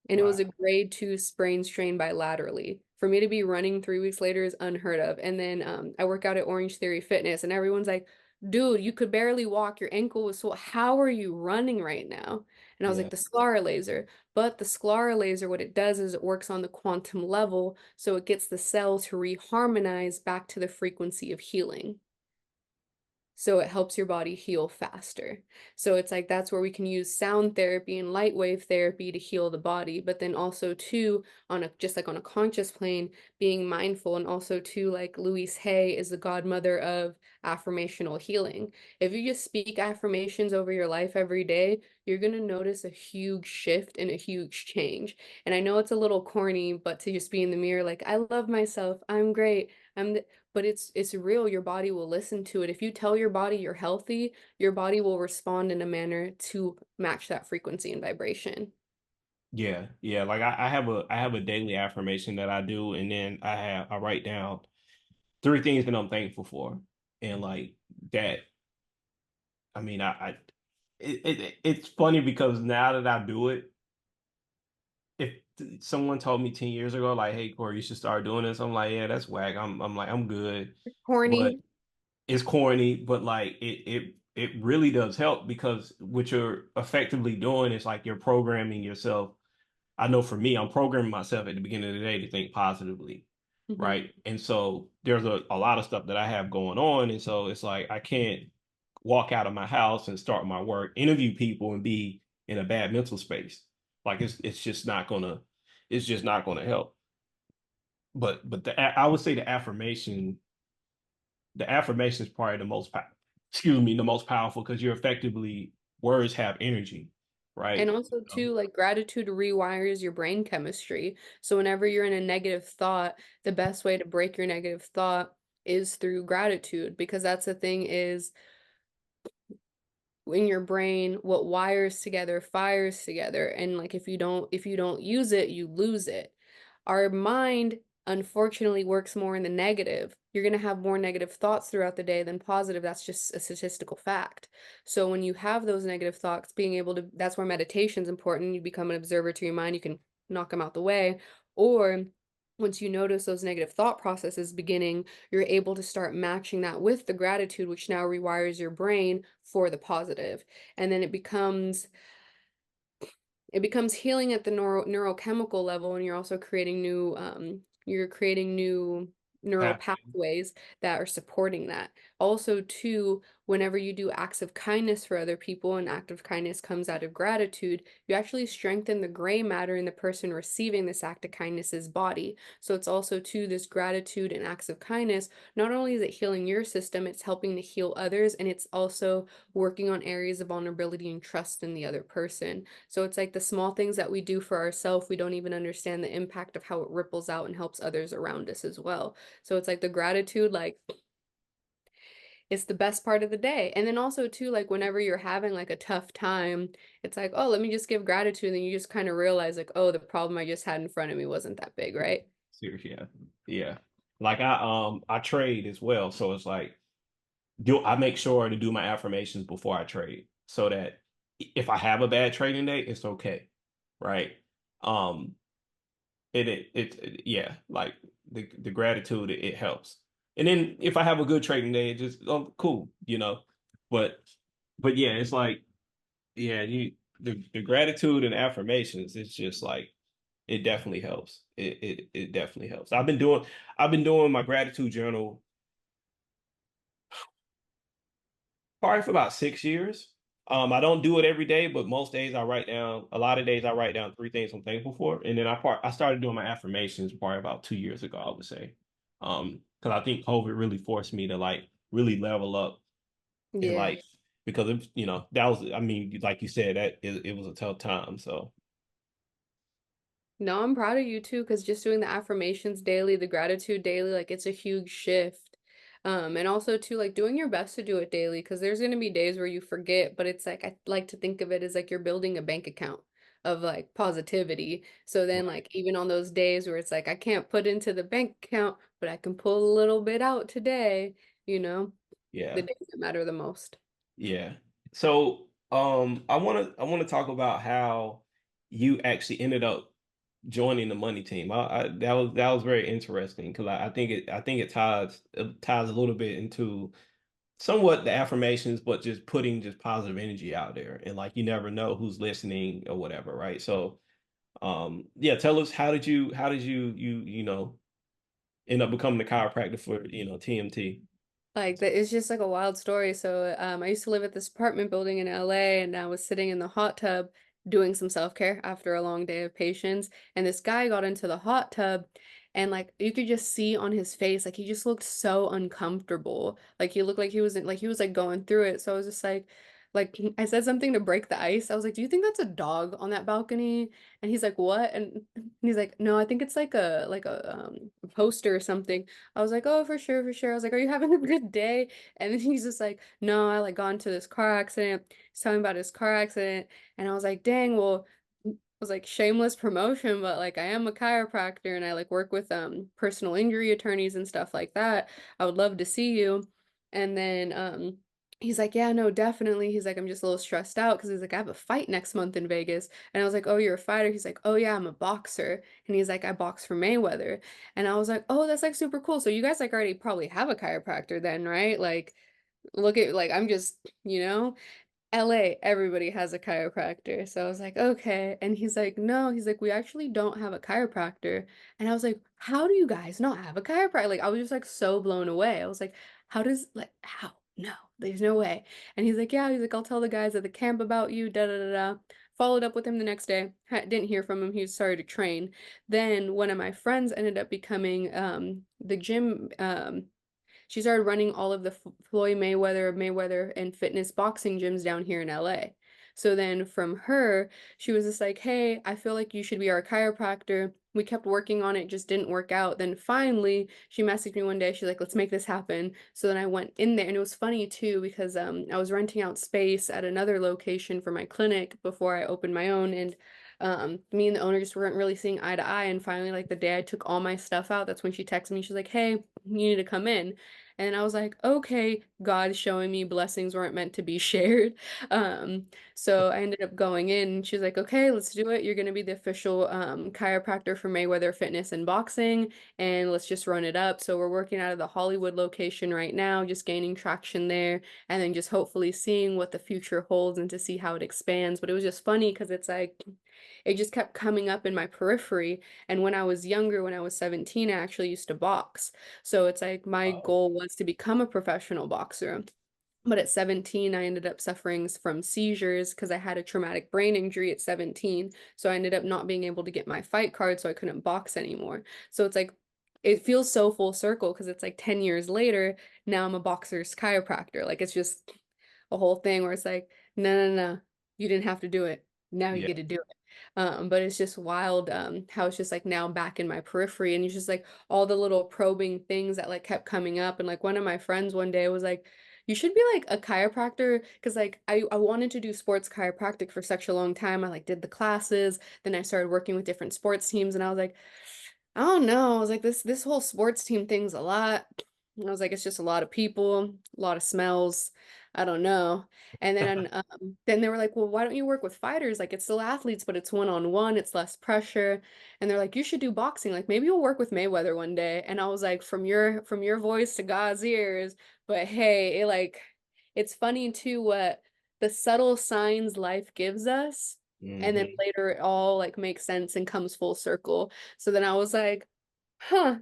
And it Wow. was a grade 2 sprain strain bilaterally. For me to be running 3 weeks later is unheard of. And then I work out at Orange Theory Fitness, and everyone's like, dude, you could barely walk. Your ankle was so, how are you running right now? And I was Yeah. like, the sclera laser. But the sclera laser, what it does is it works on the quantum level. So it gets the cell to reharmonize back to the frequency of healing. So it helps your body heal faster. So it's like that's where we can use sound therapy and light wave therapy to heal the body, but then also too on a just like on a conscious plane, being mindful, and also too like Louise Hay is the godmother of affirmational healing. If you just speak affirmations over your life every day, you're going to notice a huge shift and a huge change. And I know it's a little corny, but to just be in the mirror like I love myself, I'm great. But it's real. Your body will listen to it. If you tell your body you're healthy, your body will respond in a manner to match that frequency and vibration. Yeah, yeah. Like I have a daily affirmation that I do, and then I write down 3 things that I'm thankful for, and like that. I mean, it's funny because now that I do it, if someone told me 10 years ago, like, hey, Corey, you should start doing this, I'm like, yeah, that's whack. I'm like, I'm good, but Corny. it's corny, but like it really does help because what you're effectively doing is like you're programming yourself. I know for me, I'm programming myself at the beginning of the day to think positively, Hmm. right? And so there's a lot of stuff that I have going on. And so it's like I can't walk out of my house and start my work, interview people and be in a bad mental space. Like it's just not gonna help. But I would say the affirmation is probably the most powerful because you're effectively words have energy, And right? also too, like gratitude rewires your brain chemistry. So whenever you're in a negative thought, the best way to break your negative thought is through gratitude, because that's the thing is in your brain, what wires together fires together, and like if you don't use it, you lose it. Our mind unfortunately works more in the negative. You're going to have more negative thoughts throughout the day than positive. That's just a statistical fact. So when you have those negative thoughts, being able to, that's where meditation is important. You become an observer to your mind, you can knock them out the way. Or once you notice those negative thought processes beginning, you're able to start matching that with the gratitude, which now rewires your brain for the positive. And then it becomes healing at the neurochemical level, and you're also creating new neural Path. pathways that are supporting that. Also too, whenever you do acts of kindness for other people, and act of kindness comes out of gratitude, you actually strengthen the gray matter in the person receiving this act of kindness's body. So it's also too, this gratitude and acts of kindness, not only is it healing your system, it's helping to heal others, and it's also working on areas of vulnerability and trust in the other person. So it's like the small things that we do for ourselves, we don't even understand the impact of how it ripples out and helps others around us as well. So it's like the gratitude, like it's the best part of the day. And then also too, like whenever you're having like a tough time, it's like, oh, let me just give gratitude. And then you just kind of realize like, oh, the problem I just had in front of me wasn't that big, right? Seriously, yeah. Yeah. Like I trade as well. So it's like I make sure to do my affirmations before I trade so that if I have a bad trading day, it's okay. Right. Um, yeah, like the gratitude, it helps. And then if I have a good trading day, it just cool, you know. But yeah, it's like yeah, the gratitude and affirmations, it's just like it definitely helps. It definitely helps. I've been doing my gratitude journal probably for about 6 years. I don't do it every day, but most days I write down. A lot of days I write down 3 things I'm thankful for, and then I started doing my affirmations probably about 2 years ago, I would say, because I think COVID really forced me to like really level up in Yeah. life because of, that was, I mean, like you said, it was a tough time. So No, I'm proud of you too, because just doing the affirmations daily, the gratitude daily, like it's a huge shift. And also too, like doing your best to do it daily, because there's gonna be days where you forget, but it's like I like to think of it as like you're building a bank account of like positivity. So then right, like even on those days where it's like I can't put into the bank account, but I can pull a little bit out today, you know, the yeah, days that matter the most. yeah. So I want to talk about how you actually ended up joining the money team. That was very interesting because I think it ties a little bit into somewhat the affirmations, but just putting just positive energy out there, and like you never know who's listening or whatever, right? So yeah, tell us how did you end up becoming the chiropractor for TMT? Like that is just like a wild story. So I used to live at this apartment building in LA and I was sitting in the hot tub doing some self-care after a long day of patients. And this guy got into the hot tub and like you could just see on his face, like he just looked so uncomfortable. Like he looked like he was like going through it. So I was just like I said something to break the ice. I was like, "Do you think that's a dog on that balcony?" And he's like, "What?" And he's like, "No, I think it's like a poster or something." I was like, oh, for sure, for sure. I was like, are you having a good day? And then he's just like, no, I like got into this car accident. He's telling me about his car accident. And I was like, dang, well, I was like shameless promotion, but like I am a chiropractor and I like work with personal injury attorneys and stuff like that. I would love to see you. And then he's like, yeah, no, definitely. He's like, I'm just a little stressed out because he's like, I have a fight next month in Vegas. And I was like, oh, you're a fighter? He's like, oh yeah, I'm a boxer. And he's like, I box for Mayweather. And I was like, oh, that's like super cool. So you guys like already probably have a chiropractor then, right? Like, look at like I'm just, LA, everybody has a chiropractor. So I was like, okay. And he's like, no, he's like, we actually don't have a chiropractor. And I was like, how do you guys not have a chiropractor? Like, I was just like so blown away. I was like, how? No, there's no way. And he's like, yeah, he's like, I'll tell the guys at the camp about you, da da da da. Followed up with him the next day. Didn't hear from him. He was started to train. Then one of my friends ended up becoming the gym she started running all of the Floyd Mayweather and fitness boxing gyms down here in LA. So then from her, she was just like, "Hey, I feel like you should be our chiropractor." We kept working on it, just didn't work out. Then finally, she messaged me one day. She's like, "Let's make this happen." So then I went in there, and it was funny too because I was renting out space at another location for my clinic before I opened my own, and me and the owner just weren't really seeing eye to eye. And finally, like the day I took all my stuff out, that's when she texted me. She's like, "Hey, you need to come in." And I was like, okay, God showing me blessings weren't meant to be shared. So I ended up going in and she's like, okay, let's do it. You're going to be the official chiropractor for Mayweather Fitness and Boxing, and let's just run it up. So we're working out of the Hollywood location right now, just gaining traction there, and then just hopefully seeing what the future holds and to see how it expands. But it was just funny because it's like, it just kept coming up in my periphery. And when I was younger, when I was 17, I actually used to box. So it's like my Oh, goal was to become a professional boxer. But at 17, I ended up suffering from seizures because I had a traumatic brain injury at 17. So I ended up not being able to get my fight card, so I couldn't box anymore. So it's like, it feels so full circle because it's like 10 years later, now I'm a boxer's chiropractor. Like it's just a whole thing where it's like, no, no, no, you didn't have to do it. Now you yeah. get to do it. But it's just wild how it's just like now back in my periphery and it's just like all the little probing things that like kept coming up. And like one of my friends one day was like, you should be like a chiropractor because like I wanted to do sports chiropractic for such a long time. I like did the classes, then I started working with different sports teams and I was like, I don't know. I was like, this whole sports team thing's a lot. And I was like, it's just a lot of people, a lot of smells. I don't know. And then they were like, well, why don't you work with fighters? Like it's still athletes, but it's one-on-one, it's less pressure. And they're like, you should do boxing. Like maybe you'll work with Mayweather one day. And I was like, from your voice to God's ears. But hey, it's funny too what the subtle signs life gives us. And then Hmm. later it all like makes sense and comes full circle. So then I was like, huh.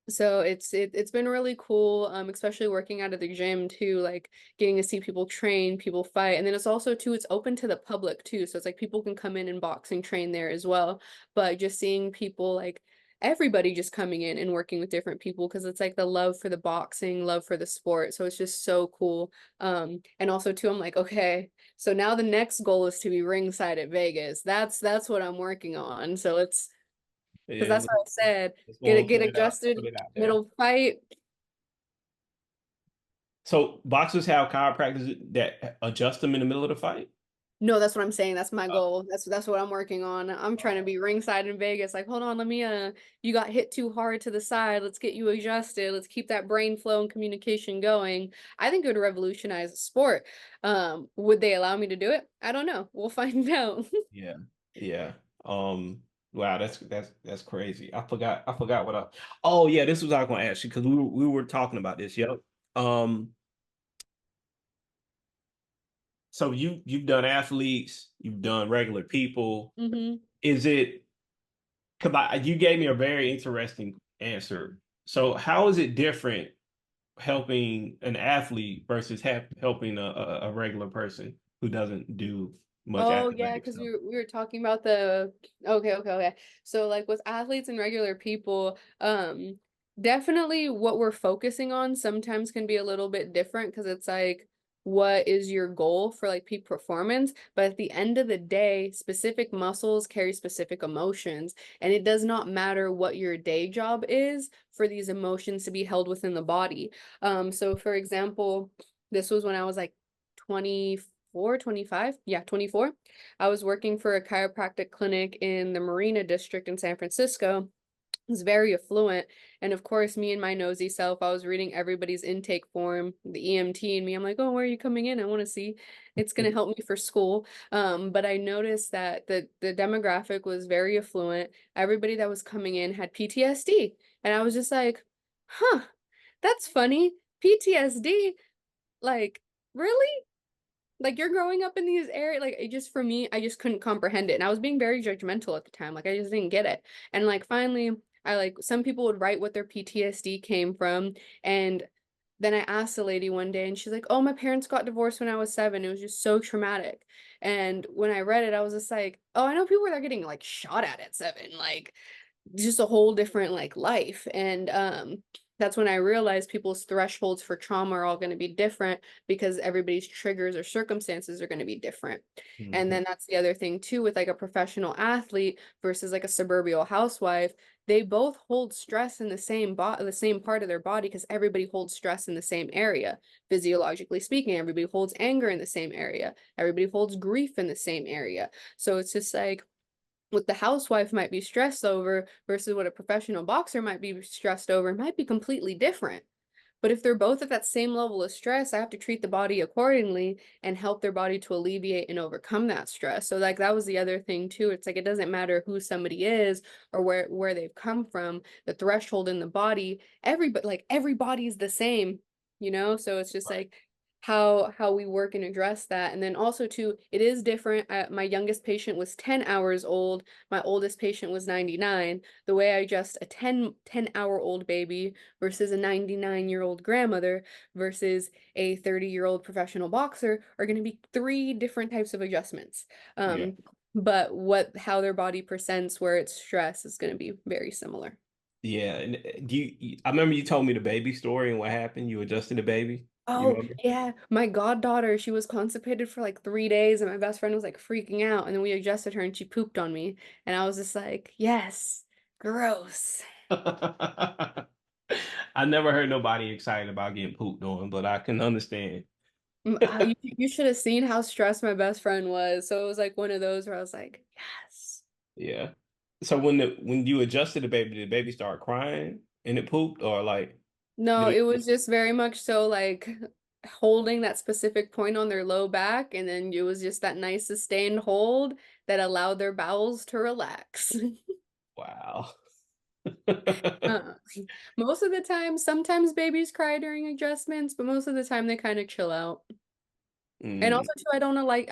So it's been really cool, especially working out of the gym too, like getting to see people train, people fight, and then it's also too, it's open to the public too. So it's like people can come in and boxing train there as well. But just seeing people like everybody just coming in and working with different people because it's like the love for the boxing, love for the sport. So it's just so cool. And also too, I'm like, okay, so now the next goal is to be ringside at Vegas. That's what I'm working on. So it's because Yeah, that's what I said. let's Get go it, and get put it out, adjusted, put it out there. middle fight. So boxers have chiropractors that adjust them in the middle of the fight. No, that's what I'm saying. That's my Uh, goal. That's what I'm working on. I'm trying to be ringside in Vegas. Like, hold on, let me you got hit too hard to the side. Let's get you adjusted. Let's keep that brain flow and communication going. I think it would revolutionize the sport. Would they allow me to do it? I don't know. We'll find out. yeah, yeah. Wow, that's crazy. I forgot what I. Oh yeah, this was I was gonna ask you because we were talking about this. Yep. Um, so you've done athletes, you've done regular people. hmm Is it? Because you gave me a very interesting answer. So how is it different helping an athlete versus helping a regular person who doesn't do much Oh yeah, athletic because stuff? we were talking about the okay. So like with athletes and regular people, definitely what we're focusing on sometimes can be a little bit different because it's like what is your goal for like peak performance? But at the end of the day, specific muscles carry specific emotions, and it does not matter what your day job is for these emotions to be held within the body. So for example, this was when I was like 24, 25. Yeah, 24. I was working for a chiropractic clinic in the Marina district in San Francisco. It was very affluent. And of course, me and my nosy self, I was reading everybody's intake form, the EMT and me. I'm like, oh, where are you coming in? I want to see. It's going to help me for school. But I noticed that the demographic was very affluent. Everybody that was coming in had PTSD. And I was just like, huh, that's funny. PTSD? Like, really? Like you're growing up in these areas, like it just for me, I just couldn't comprehend it. And I was being very judgmental at the time. Like I just didn't get it. And like finally, I like some people would write what their PTSD came from. And then I asked the lady one day and she's like, oh, my parents got divorced when I was 7. It was just so traumatic. And when I read it, I was just like, oh, I know people that are getting like shot at 7. Like just a whole different like life. And that's when I realized people's thresholds for trauma are all going to be different because everybody's triggers or circumstances are going to be different. And Mhm. then that's the other thing too with like a professional athlete versus like a suburban housewife. They both hold stress in the same part of their body because everybody holds stress in the same area. Physiologically speaking, everybody holds anger in the same area. Everybody holds grief in the same area. So it's just like what the housewife might be stressed over versus what a professional boxer might be stressed over might be completely different. But if they're both at that same level of stress, I have to treat the body accordingly and help their body to alleviate and overcome that stress. So like that was the other thing too. It's like it doesn't matter who somebody is or where they've come from, the threshold in the body, everybody's the same, you know? So it's just Right. like how we work and address that. And then also too, it is different. My youngest patient was 10 hours old. My oldest patient was 99. The way I adjust a 10-hour-old baby versus a 99-year-old grandmother versus a 30-year-old professional boxer are going to be 3 different types of adjustments. Yeah. But how their body presents where it's stress is going to be very similar. Yeah. And I remember you told me the baby story and what happened. You adjusted the baby. You Oh, remember? yeah. My goddaughter, she was constipated for like 3 days, and my best friend was like freaking out. And then we adjusted her and she pooped on me. And I was just like, yes, gross. I never heard nobody excited about getting pooped on, but I can understand. You should have seen how stressed my best friend was. So it was like one of those where I was like, yes. Yeah. So when you adjusted the baby, did the baby start crying and it pooped or like No, did it it was just very much so like holding that specific point on their low back, and then it was just that nice sustained hold that allowed their bowels to relax. Wow. Uh, most of the time, sometimes babies cry during adjustments, but most of the time they kind of chill out. And Mm, also too, I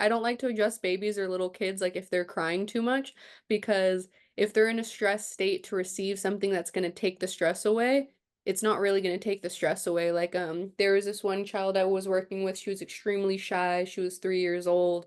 don't like to adjust babies or little kids like if they're crying too much, because if they're in a stress state to receive something that's going to take the stress away, it's not really going to take the stress away. Like there was this one child I was working with, she was extremely shy. She was 3 years old.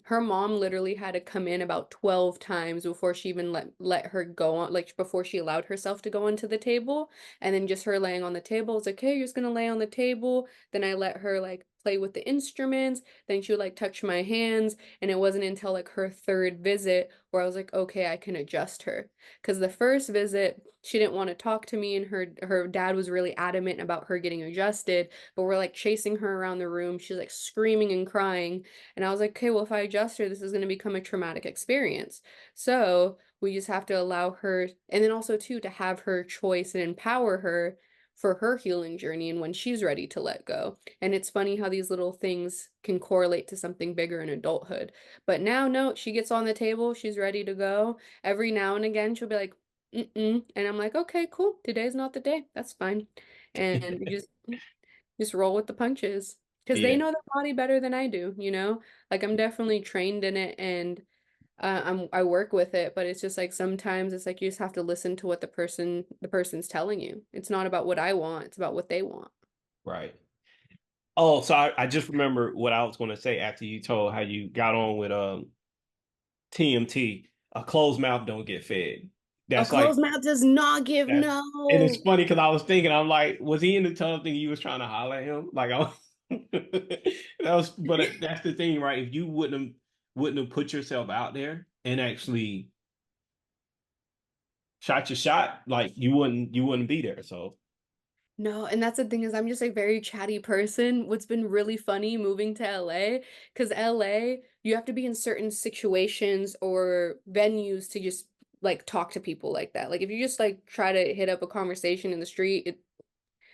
Her mom literally had to come in about 12 times before she even let her go on, like before she allowed herself to go onto the table. And then just her laying on the table, it's like, hey, you're just gonna lay on the table. Then I let her like play with the instruments. Then she would like touch my hands. And it wasn't until like her third visit where I was like, okay, I can adjust her. Because the first visit, she didn't want to talk to me, and her dad was really adamant about her getting adjusted. But we're like chasing her around the room. She's like screaming and crying. And I was like, okay, well, if I adjust her, this is going to become a traumatic experience. So we just have to allow her, and then also too, to have her choice and empower her for her healing journey and when she's ready to let go. And it's funny how these little things can correlate to something bigger in adulthood. But now, no, she gets on the table, she's ready to go. Every now and again, she'll be like, mm-mm. And I'm like, okay, cool. Today's not the day. That's fine. And you just roll with the punches. Because they yeah, know their body better than I do, you know? Like I'm definitely trained in it, and I work with it, but it's just like sometimes it's like you just have to listen to what the person's telling you. It's not about what I want, it's about what they want. right. Oh, so I just remember what I was going to say after you told how you got on with TMT. A closed mouth don't get fed. A That's like closed mouth does not give that, and it's no. funny because I was thinking, I'm like, was he in the tub thinking you was trying to holler at him? Like, I that was, but that's the thing, right? If you wouldn't have put yourself out there and actually shot your shot, like you wouldn't be there. So No, and that's the thing is I'm just a very chatty person. What's been really funny moving to LA, because LA, you have to be in certain situations or venues to just like talk to people like that. Like if you just like try to hit up a conversation in the street,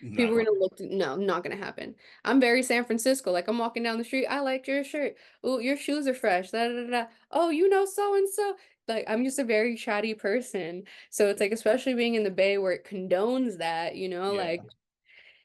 not people are gonna. gonna look, no, not gonna happen. I'm very San Francisco. Like I'm walking down the street, I like your shirt. Oh, your shoes are fresh. Da, da, da, da. Oh, you know so and so. Like I'm just a very chatty person. So it's like especially being in the Bay where it condones that, like Yeah,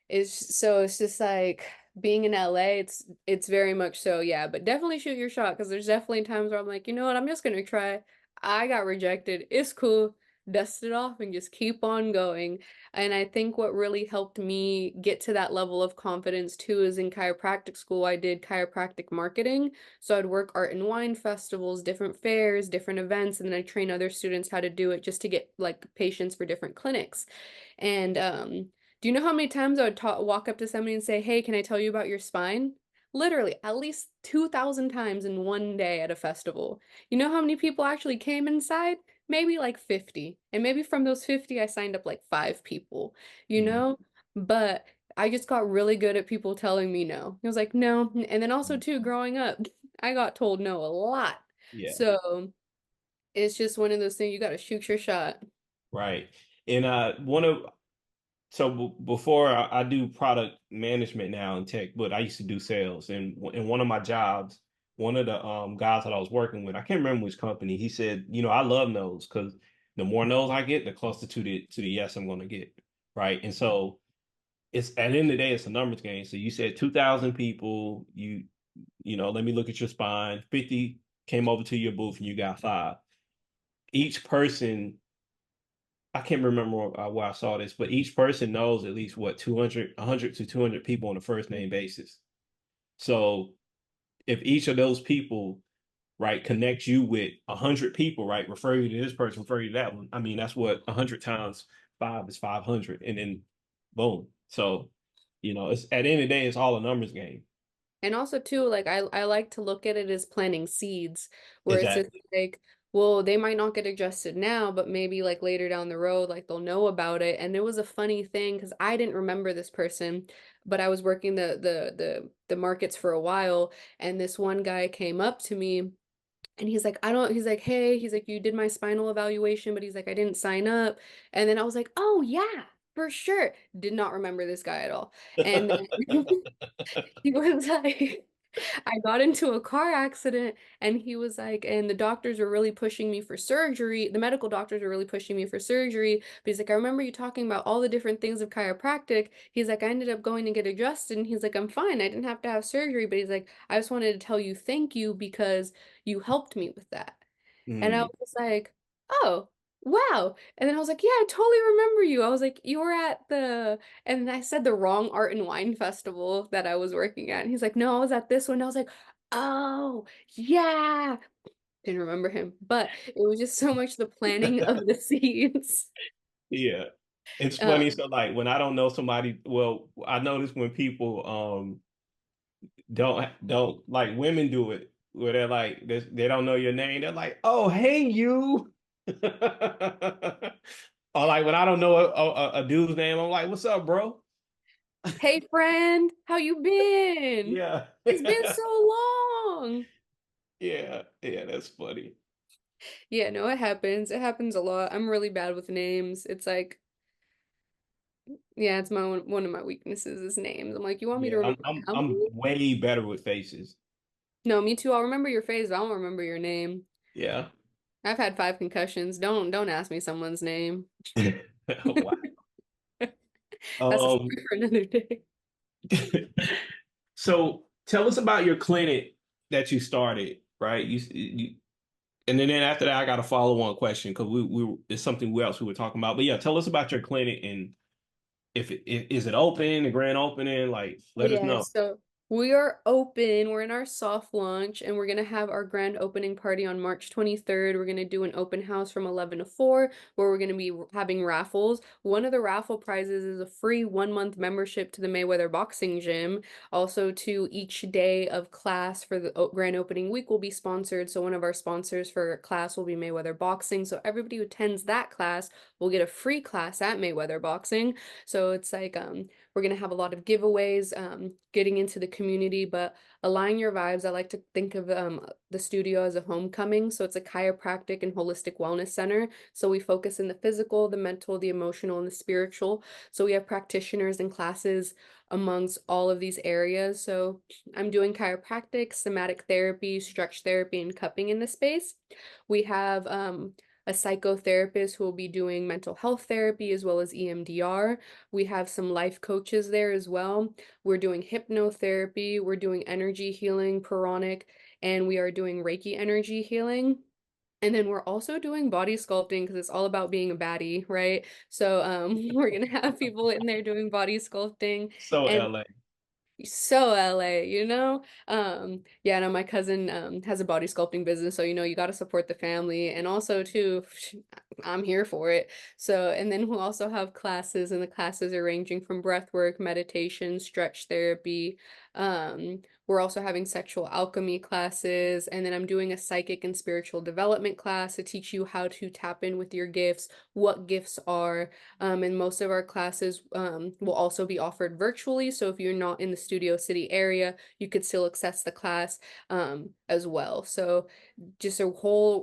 it's just like being in LA, it's very much so, yeah, but definitely shoot your shot because there's definitely times where I'm like, you know what, I'm just gonna try. I got rejected. It's cool. Dust it off and just keep on going. And I think what really helped me get to that level of confidence too is in chiropractic school, I did chiropractic marketing. So I'd work art and wine festivals, different fairs, different events, and then I train other students how to do it just to get like patients for different clinics. And do you know how many times I would walk up to somebody and say, "Hey, can I tell you about your spine?" Literally, at least 2,000 times in one day at a festival. You know how many people actually came inside? Maybe like 50. And maybe from those 50, I signed up like 5 people, you mhm, know? But I just got really good at people telling me no. It was like, no. And then also, too, growing up, I got told no a lot. yeah, So it's just one of those things you got to shoot your shot. right. And one of so before I do product management now in tech, but I used to do sales. And in one of my jobs, one of the guys that I was working with, I can't remember which company, he said, I love no's because the more no's I get, the closer to the yes I'm going to get, right? And so it's at the end of the day, it's a numbers game. So you said 2,000 people, let me look at your spine. 50 came over to your booth and you got five. Each person, I can't remember where I saw this, but each person knows at least what 200, 100 to 200 people on a first name basis. So if each of those people, right, connect you with 100 people, right, refer you to this person, refer you to that one. I mean, that's what 100 times five is 500, and then boom. So, it's at the end of the day, it's all a numbers game. And also too, like I like to look at it as planting seeds, where it's just Exactly. like, well, they might not get adjusted now, but maybe like later down the road, like they'll know about it. And it was a funny thing because I didn't remember this person, but I was working the markets for a while, and this one guy came up to me and he's like, I don't, he's like, hey, he's like, you did my spinal evaluation, but he's like, I didn't sign up. And then I was like, oh yeah. for sure. Did not remember this guy at all. And then he was like, I got into a car accident and he was like, and the doctors were really pushing me for surgery. The medical doctors were really pushing me for surgery. But he's like, I remember you talking about all the different things of chiropractic. He's like, I ended up going to get adjusted. And he's like, I'm fine. I didn't have to have surgery. But he's like, I just wanted to tell you thank you because you helped me with that. And I Mm. was like, oh, wow. And then I was like, yeah, I totally remember you. I was like, you were at the, and I said the wrong art and wine festival that I was working at. And he's like, no, I was at this one. I was like, oh, yeah. Didn't remember him, but it was just so much the planting of the seeds. Yeah. It's funny. Um, So like when I don't know somebody, well, I notice when people don't like women do it where they're like they don't know your name. They're like, oh hey you. Or like when I don't know a dude's name, I'm like, what's up, bro? hey friend, how you been? Yeah. It's been so long. Yeah, yeah, that's funny. Yeah, no, it happens. It happens a lot. I'm really bad with names. It's like, yeah, it's my one of my weaknesses is names. I'm like, you want me to Yeah, I'm remember I'm how I'm many? way better with faces. No, me too. I'll remember your face, but I won't remember your name. Yeah. I've had 5 concussions. Don't ask me someone's name. Wow. That's a Um, story for another day. so tell us about your clinic that you started, right? And then after that, I got a follow-on question because it's something else we were talking about. But yeah, tell us about your clinic and if is it open, the grand opening? Like, let us Yeah, know. so we are open. We're in our soft launch and we're going to have our grand opening party on March 23rd. We're going to do an open house from 11 to 4 where we're going to be having raffles. One of the raffle prizes is a free 1 month membership to the Mayweather Boxing Gym. Also, to each day of class for the grand opening week will be sponsored. So one of our sponsors for class will be Mayweather Boxing. So everybody who attends that class will get a free class at Mayweather Boxing. So it's like we're going to have a lot of giveaways, getting into the community, but align your vibes. I like to think of the studio as a homecoming. So it's a chiropractic and holistic wellness center. So we focus in the physical, the mental, the emotional, and the spiritual. So we have practitioners and classes amongst all of these areas. So I'm doing chiropractic, somatic therapy, stretch therapy, and cupping in this space. We have a psychotherapist who will be doing mental health therapy as well as EMDR. We have some life coaches there as well. We're doing hypnotherapy, we're doing energy healing, pranic, and we are doing Reiki energy healing. And then we're also doing body sculpting because it's all about being a baddie, right? So we're gonna have people in there doing body sculpting. So And LA. so LA, you know? Yeah, no, my cousin has a body sculpting business, so you got to support the family and also too, I'm here for it. So, and then we'll also have classes, and the classes are ranging from breath work, meditation, stretch therapy. We're also having sexual alchemy classes, and then I'm doing a psychic and spiritual development class to teach you how to tap in with your gifts, what gifts are, and most of our classes will also be offered virtually. So if you're not in the Studio City area, you could still access the class as well. So just a whole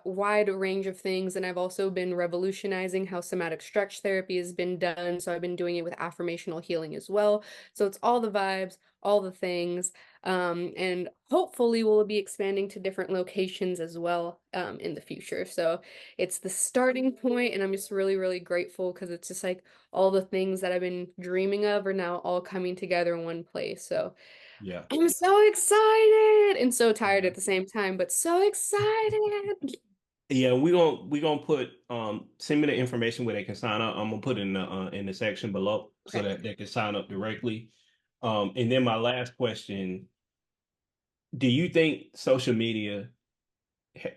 wide range of things. And I've also been revolutionizing how somatic stretch therapy has been done. So I've been doing it with affirmational healing as well. So it's all the vibes, all the things. And hopefully we'll be expanding to different locations as well in the future. So it's the starting point, and I'm just really, really grateful because it's just like all the things that I've been dreaming of are now all coming together in one place. So Yeah. I'm so excited and so tired Yeah. at the same time, but so excited. Yeah, we gonna put send me the information where they can sign up. I'm gonna put it in the section below so Okay. that they can sign up directly. And then my last question, do you think social media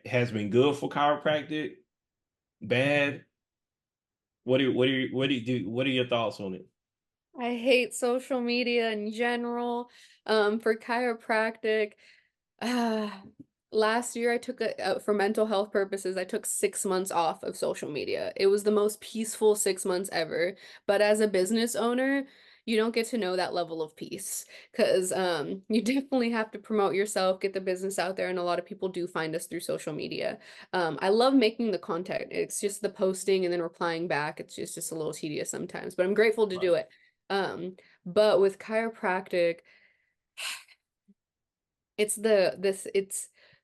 has been good for chiropractic? Bad? What are your thoughts on it? I hate social media in general. For chiropractic, Uh, last year I took for mental health purposes, I took 6 months off of social media. It was the most peaceful 6 months ever. But as a business owner, you don't get to know that level of peace because you definitely have to promote yourself, get the business out there, and a lot of people do find us through social media. I love making the content. It's just the posting and then replying back. It's just a little tedious sometimes, but I'm grateful to do Right. it. But with chiropractic, it's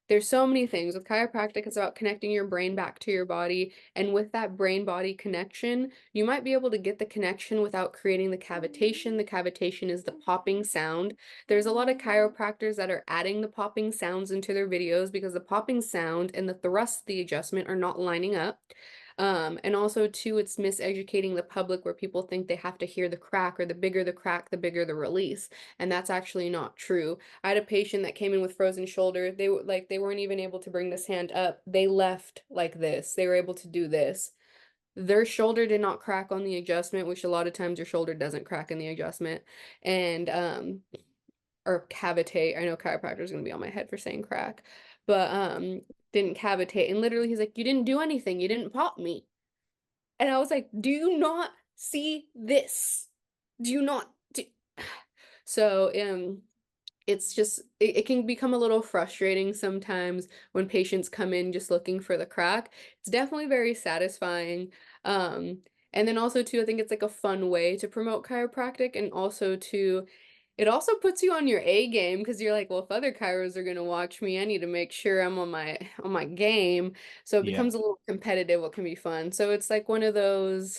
there's so many things with chiropractic. It's about connecting your brain back to your body, and with that brain body connection you might be able to get the connection without creating the cavitation. The cavitation is the popping sound. There's a lot of chiropractors that are adding the popping sounds into their videos because the popping sound and the thrust of the adjustment are not lining up. And also too, it's miseducating the public where people think they have to hear the crack, or the bigger the crack, the bigger the release. And that's actually not true. I had a patient that came in with frozen shoulder. They weren't even able to bring this hand up. They left like this. They were able to do this. Their shoulder did not crack on the adjustment, which a lot of times your shoulder doesn't crack in the adjustment. And or cavitate. I know chiropractor is gonna be on my head for saying crack, but didn't cavitate. And literally he's like, "You didn't do anything. You didn't pop me." And I was like, "Do you not see this? Do you not do?" So it's just it can become a little frustrating sometimes when patients come in just looking for the crack. It's definitely very satisfying. And then also too, I think it's like a fun way to promote chiropractic, and also to it also puts you on your A game because you're like, well, if other chiros are gonna watch me, I need to make sure I'm on my game. So it Yeah. becomes a little competitive, what can be fun. So it's like one of those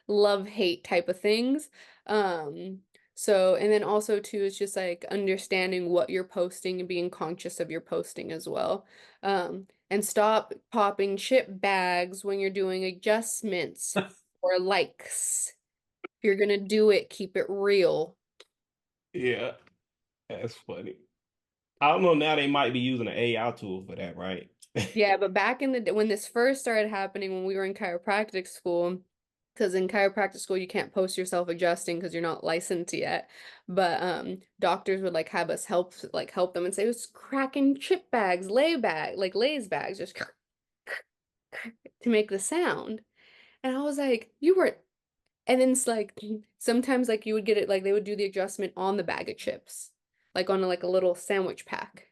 love-hate type of things. Um, so and then also too, it's just like understanding what you're posting and being conscious of your posting as well. And stop popping chip bags when you're doing adjustments or likes. If you're gonna do it, keep it real. Yeah. That's funny. I don't know. Now they might be using an AI tool for that, right? Yeah, but back in the day when this first started happening, when we were in chiropractic school, because in chiropractic school you can't post yourself adjusting because you're not licensed yet. But doctors would like have us help them and say it's cracking chip bags, Lay's bags, just to make the sound. And I was like, you were, and then it's like sometimes like you would get it like they would do the adjustment on the bag of chips, like on like a little sandwich pack.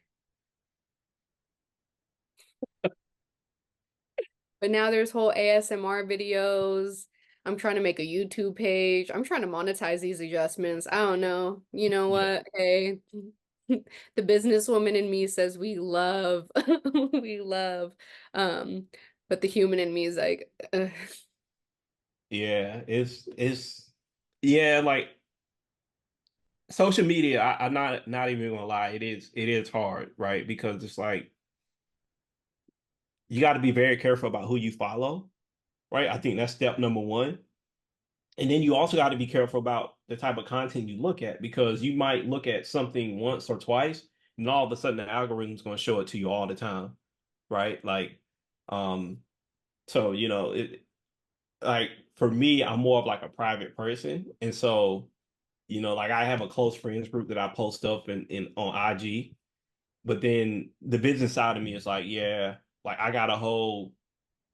But now there's whole ASMR videos. I'm trying to make a YouTube page. I'm trying to monetize these adjustments. I don't know. You know Yeah. what? Hey, the businesswoman in me says we love, we love. Um, but the human in me is like, ugh. Yeah. It's yeah, like social media, I'm not even gonna lie, it is hard, right? Because it's like you got to be very careful about who you follow, right? I think that's step number one. And then you also got to be careful about the type of content you look at, because you might look at something once or twice, and all of a sudden the algorithm's going to show it to you all the time, right? Like, um, so it like for me, I'm more of like a private person, and so like I have a close friends group that I post stuff in on IG, but then the business side of me is like, yeah, like I got a whole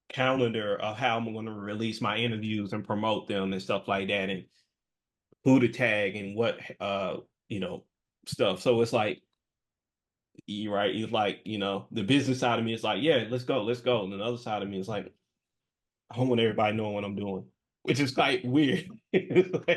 calendar of how I'm going to release my interviews and promote them and stuff like that, and who to tag and what you know stuff. So it's like you right, it's like the business side of me is like, yeah, let's go, and the other side of me is like, I don't want everybody knowing what I'm doing, which is quite weird.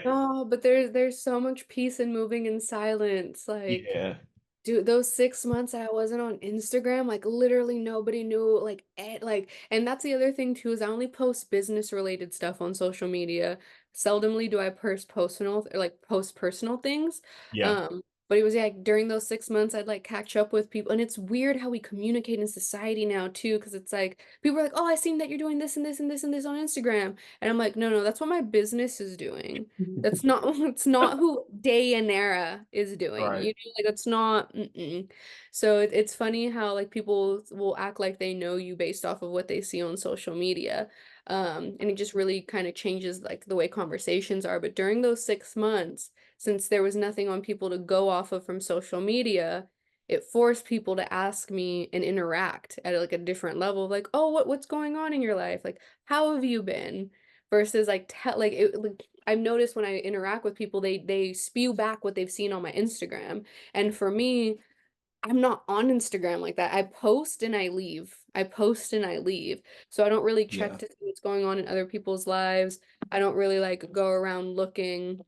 No, but there's so much peace in moving in silence. Like, Yeah, dude, those 6 months that I wasn't on Instagram, like literally nobody knew, and that's the other thing too, is I only post business related stuff on social media. Seldomly do I post personal things. yeah. Um, but it was yeah, like, during those 6 months, I'd like catch up with people, and it's weird how we communicate in society now too, because it's like people are like, "Oh, I seen that you're doing this and this and this and this on Instagram," and I'm like, "No, no, that's what my business is doing. That's not it's not who Dayanara is doing. Right. Like it's not So it's funny how like people will act like they know you based off of what they see on social media. And it just really kind of changes like the way conversations are. But during those 6 months, since there was nothing on people to go off of from social media, it forced people to ask me and interact at like a different level, like, oh, what's going on in your life? Like, how have you been? versus like I've noticed when I interact with people, they spew back what they've seen on my Instagram. And for me, I'm not on Instagram like that. I post and I leave. I post and I leave. So I don't really check Yeah. to see what's going on in other people's lives. I don't really like go around looking.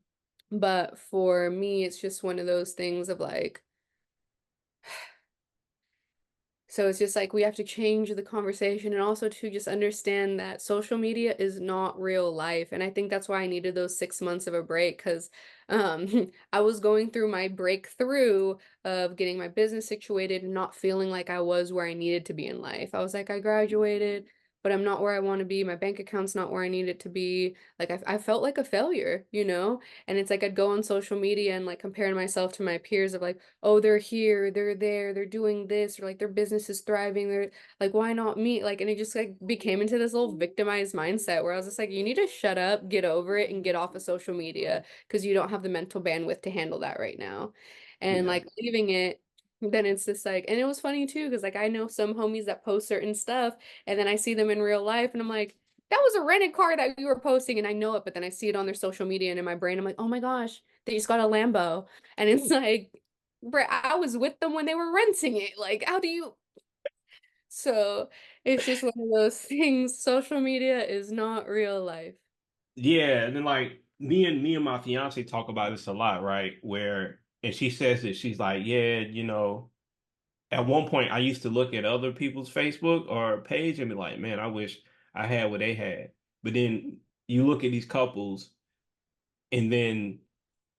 But for me, it's just one of those things of like, so it's just like we have to change the conversation and also to just understand that social media is not real life. And I think that's why I needed those 6 months of a break because I was going through my breakthrough of getting my business situated and not feeling like I was where I needed to be in life. I was like, I graduated, but I'm not where I want to be. My bank account's not where I need it to be. Like I felt like a failure, you know? And it's like I'd go on social media and like comparing myself to my peers of like, oh, they're here, they're there, they're doing this, or like their business is thriving. They're like, why not me? Like, and it just like became into this little victimized mindset where I was just like, you need to shut up, get over it, and get off of social media because you don't have the mental bandwidth to handle that right now. And Yeah. like leaving it, then it's just like, and it was funny too, because like I know some homies that post certain stuff, and then I see them in real life, and I'm like, that was a rented car that you were posting, and I know it, but then I see it on their social media, and in my brain, I'm like, oh my gosh, they just got a Lambo. And it's like, bruh, I was with them when they were renting it. Like, how do you? So it's just one of those things. Social media is not real life. Yeah, and then like me and my fiance talk about this a lot, right? Where and she says that she's like, yeah, at one point I used to look at other people's Facebook or page and be like, man, I wish I had what they had. But then you look at these couples and then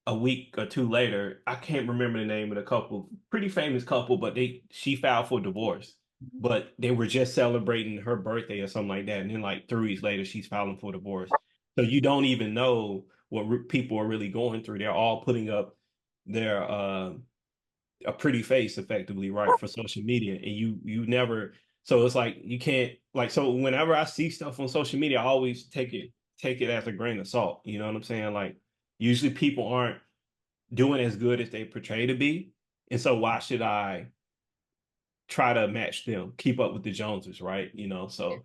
a week or two later, I can't remember the name of the couple, pretty famous couple, but she filed for divorce. But they were just celebrating her birthday or something like that. And then like 3 weeks later, she's filing for divorce. So you don't even know what people are really going through. They're all putting up their a pretty face effectively, right, for social media. And you never, so it's like you can't like, so whenever I see stuff on social media, I always take it as a grain of salt. You know what I'm saying? Like usually people aren't doing as good as they portray to be. And so why should I try to match them, keep up with the Joneses, right? So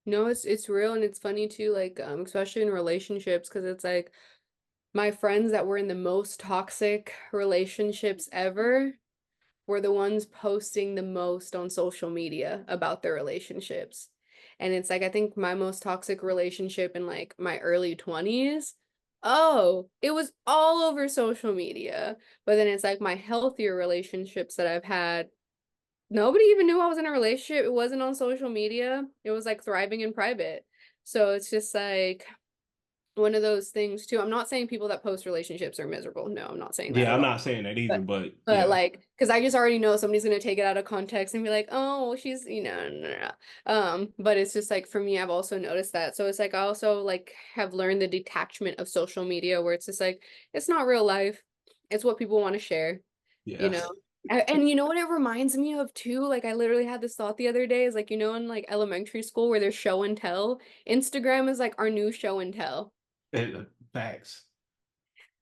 No, it's real and it's funny too, like especially in relationships, because it's like my friends that were in the most toxic relationships ever were the ones posting the most on social media about their relationships. And it's like I think my most toxic relationship in like my early 20s, oh, it was all over social media. But then it's like my healthier relationships that I've had, nobody even knew I was in a relationship. It wasn't on social media. It was like thriving in private. So it's just like one of those things too. I'm not saying people that post relationships are miserable. No, I'm not saying that yeah, at I'm all. not saying that either, But but but yeah, like, because I just already know somebody's gonna take it out of context and be like, oh, well, she's, no. But it's just like for me, I've also noticed that. So it's like I also like have learned the detachment of social media where it's just like it's not real life. It's what people want to share, you yeah. know. And you know what it reminds me of too? Like I literally had this thought the other day is like, in like elementary school where there's show and tell, Instagram is like our new show and tell. Facts.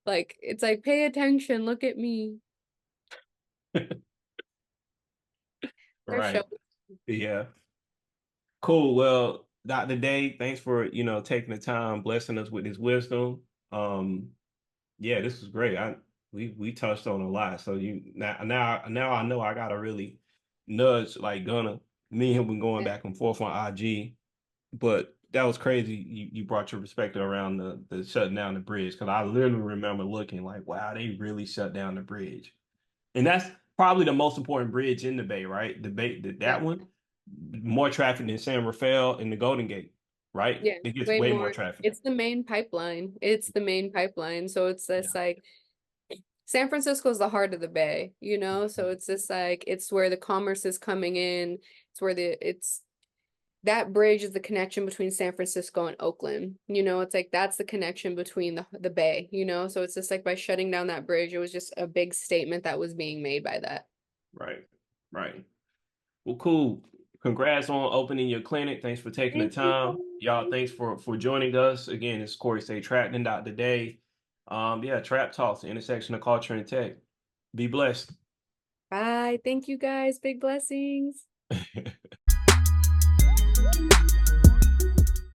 Like it's like pay attention, look at me. They're show. Right. Yeah. Cool. Well, Dr. Day, thanks for, taking the time, blessing us with his wisdom. Um, yeah, this was great. We touched on a lot. So now I know I gotta really nudge like Gunna. Me and him been going back and forth on IG, but that was crazy. You brought your perspective around the shutting down the bridge because I literally remember looking like, wow, they really shut down the bridge, and that's probably the most important bridge in the Bay, right? The Bay, Yeah. that one, more traffic than San Rafael and the Golden Gate, right? Yeah, It gets way way more more. traffic. It's the main pipeline. It's the main pipeline. So it's this Yeah. like San Francisco is the heart of the Bay, you know? So it's just like it's where the commerce is coming in. It's where it's that bridge is the connection between San Francisco and Oakland. It's like that's the connection between the Bay, So it's just like by shutting down that bridge, it was just a big statement that was being made by that. Right. Right. Well, cool. Congrats on opening your clinic. Thanks for taking the Thank you. time. Y'all, thanks for joining us. Again, it's Corey Stay Trapped and Dr. Day. Yeah, Trap Talks, the intersection of culture and tech. Be blessed. Bye. Thank you guys. Big blessings.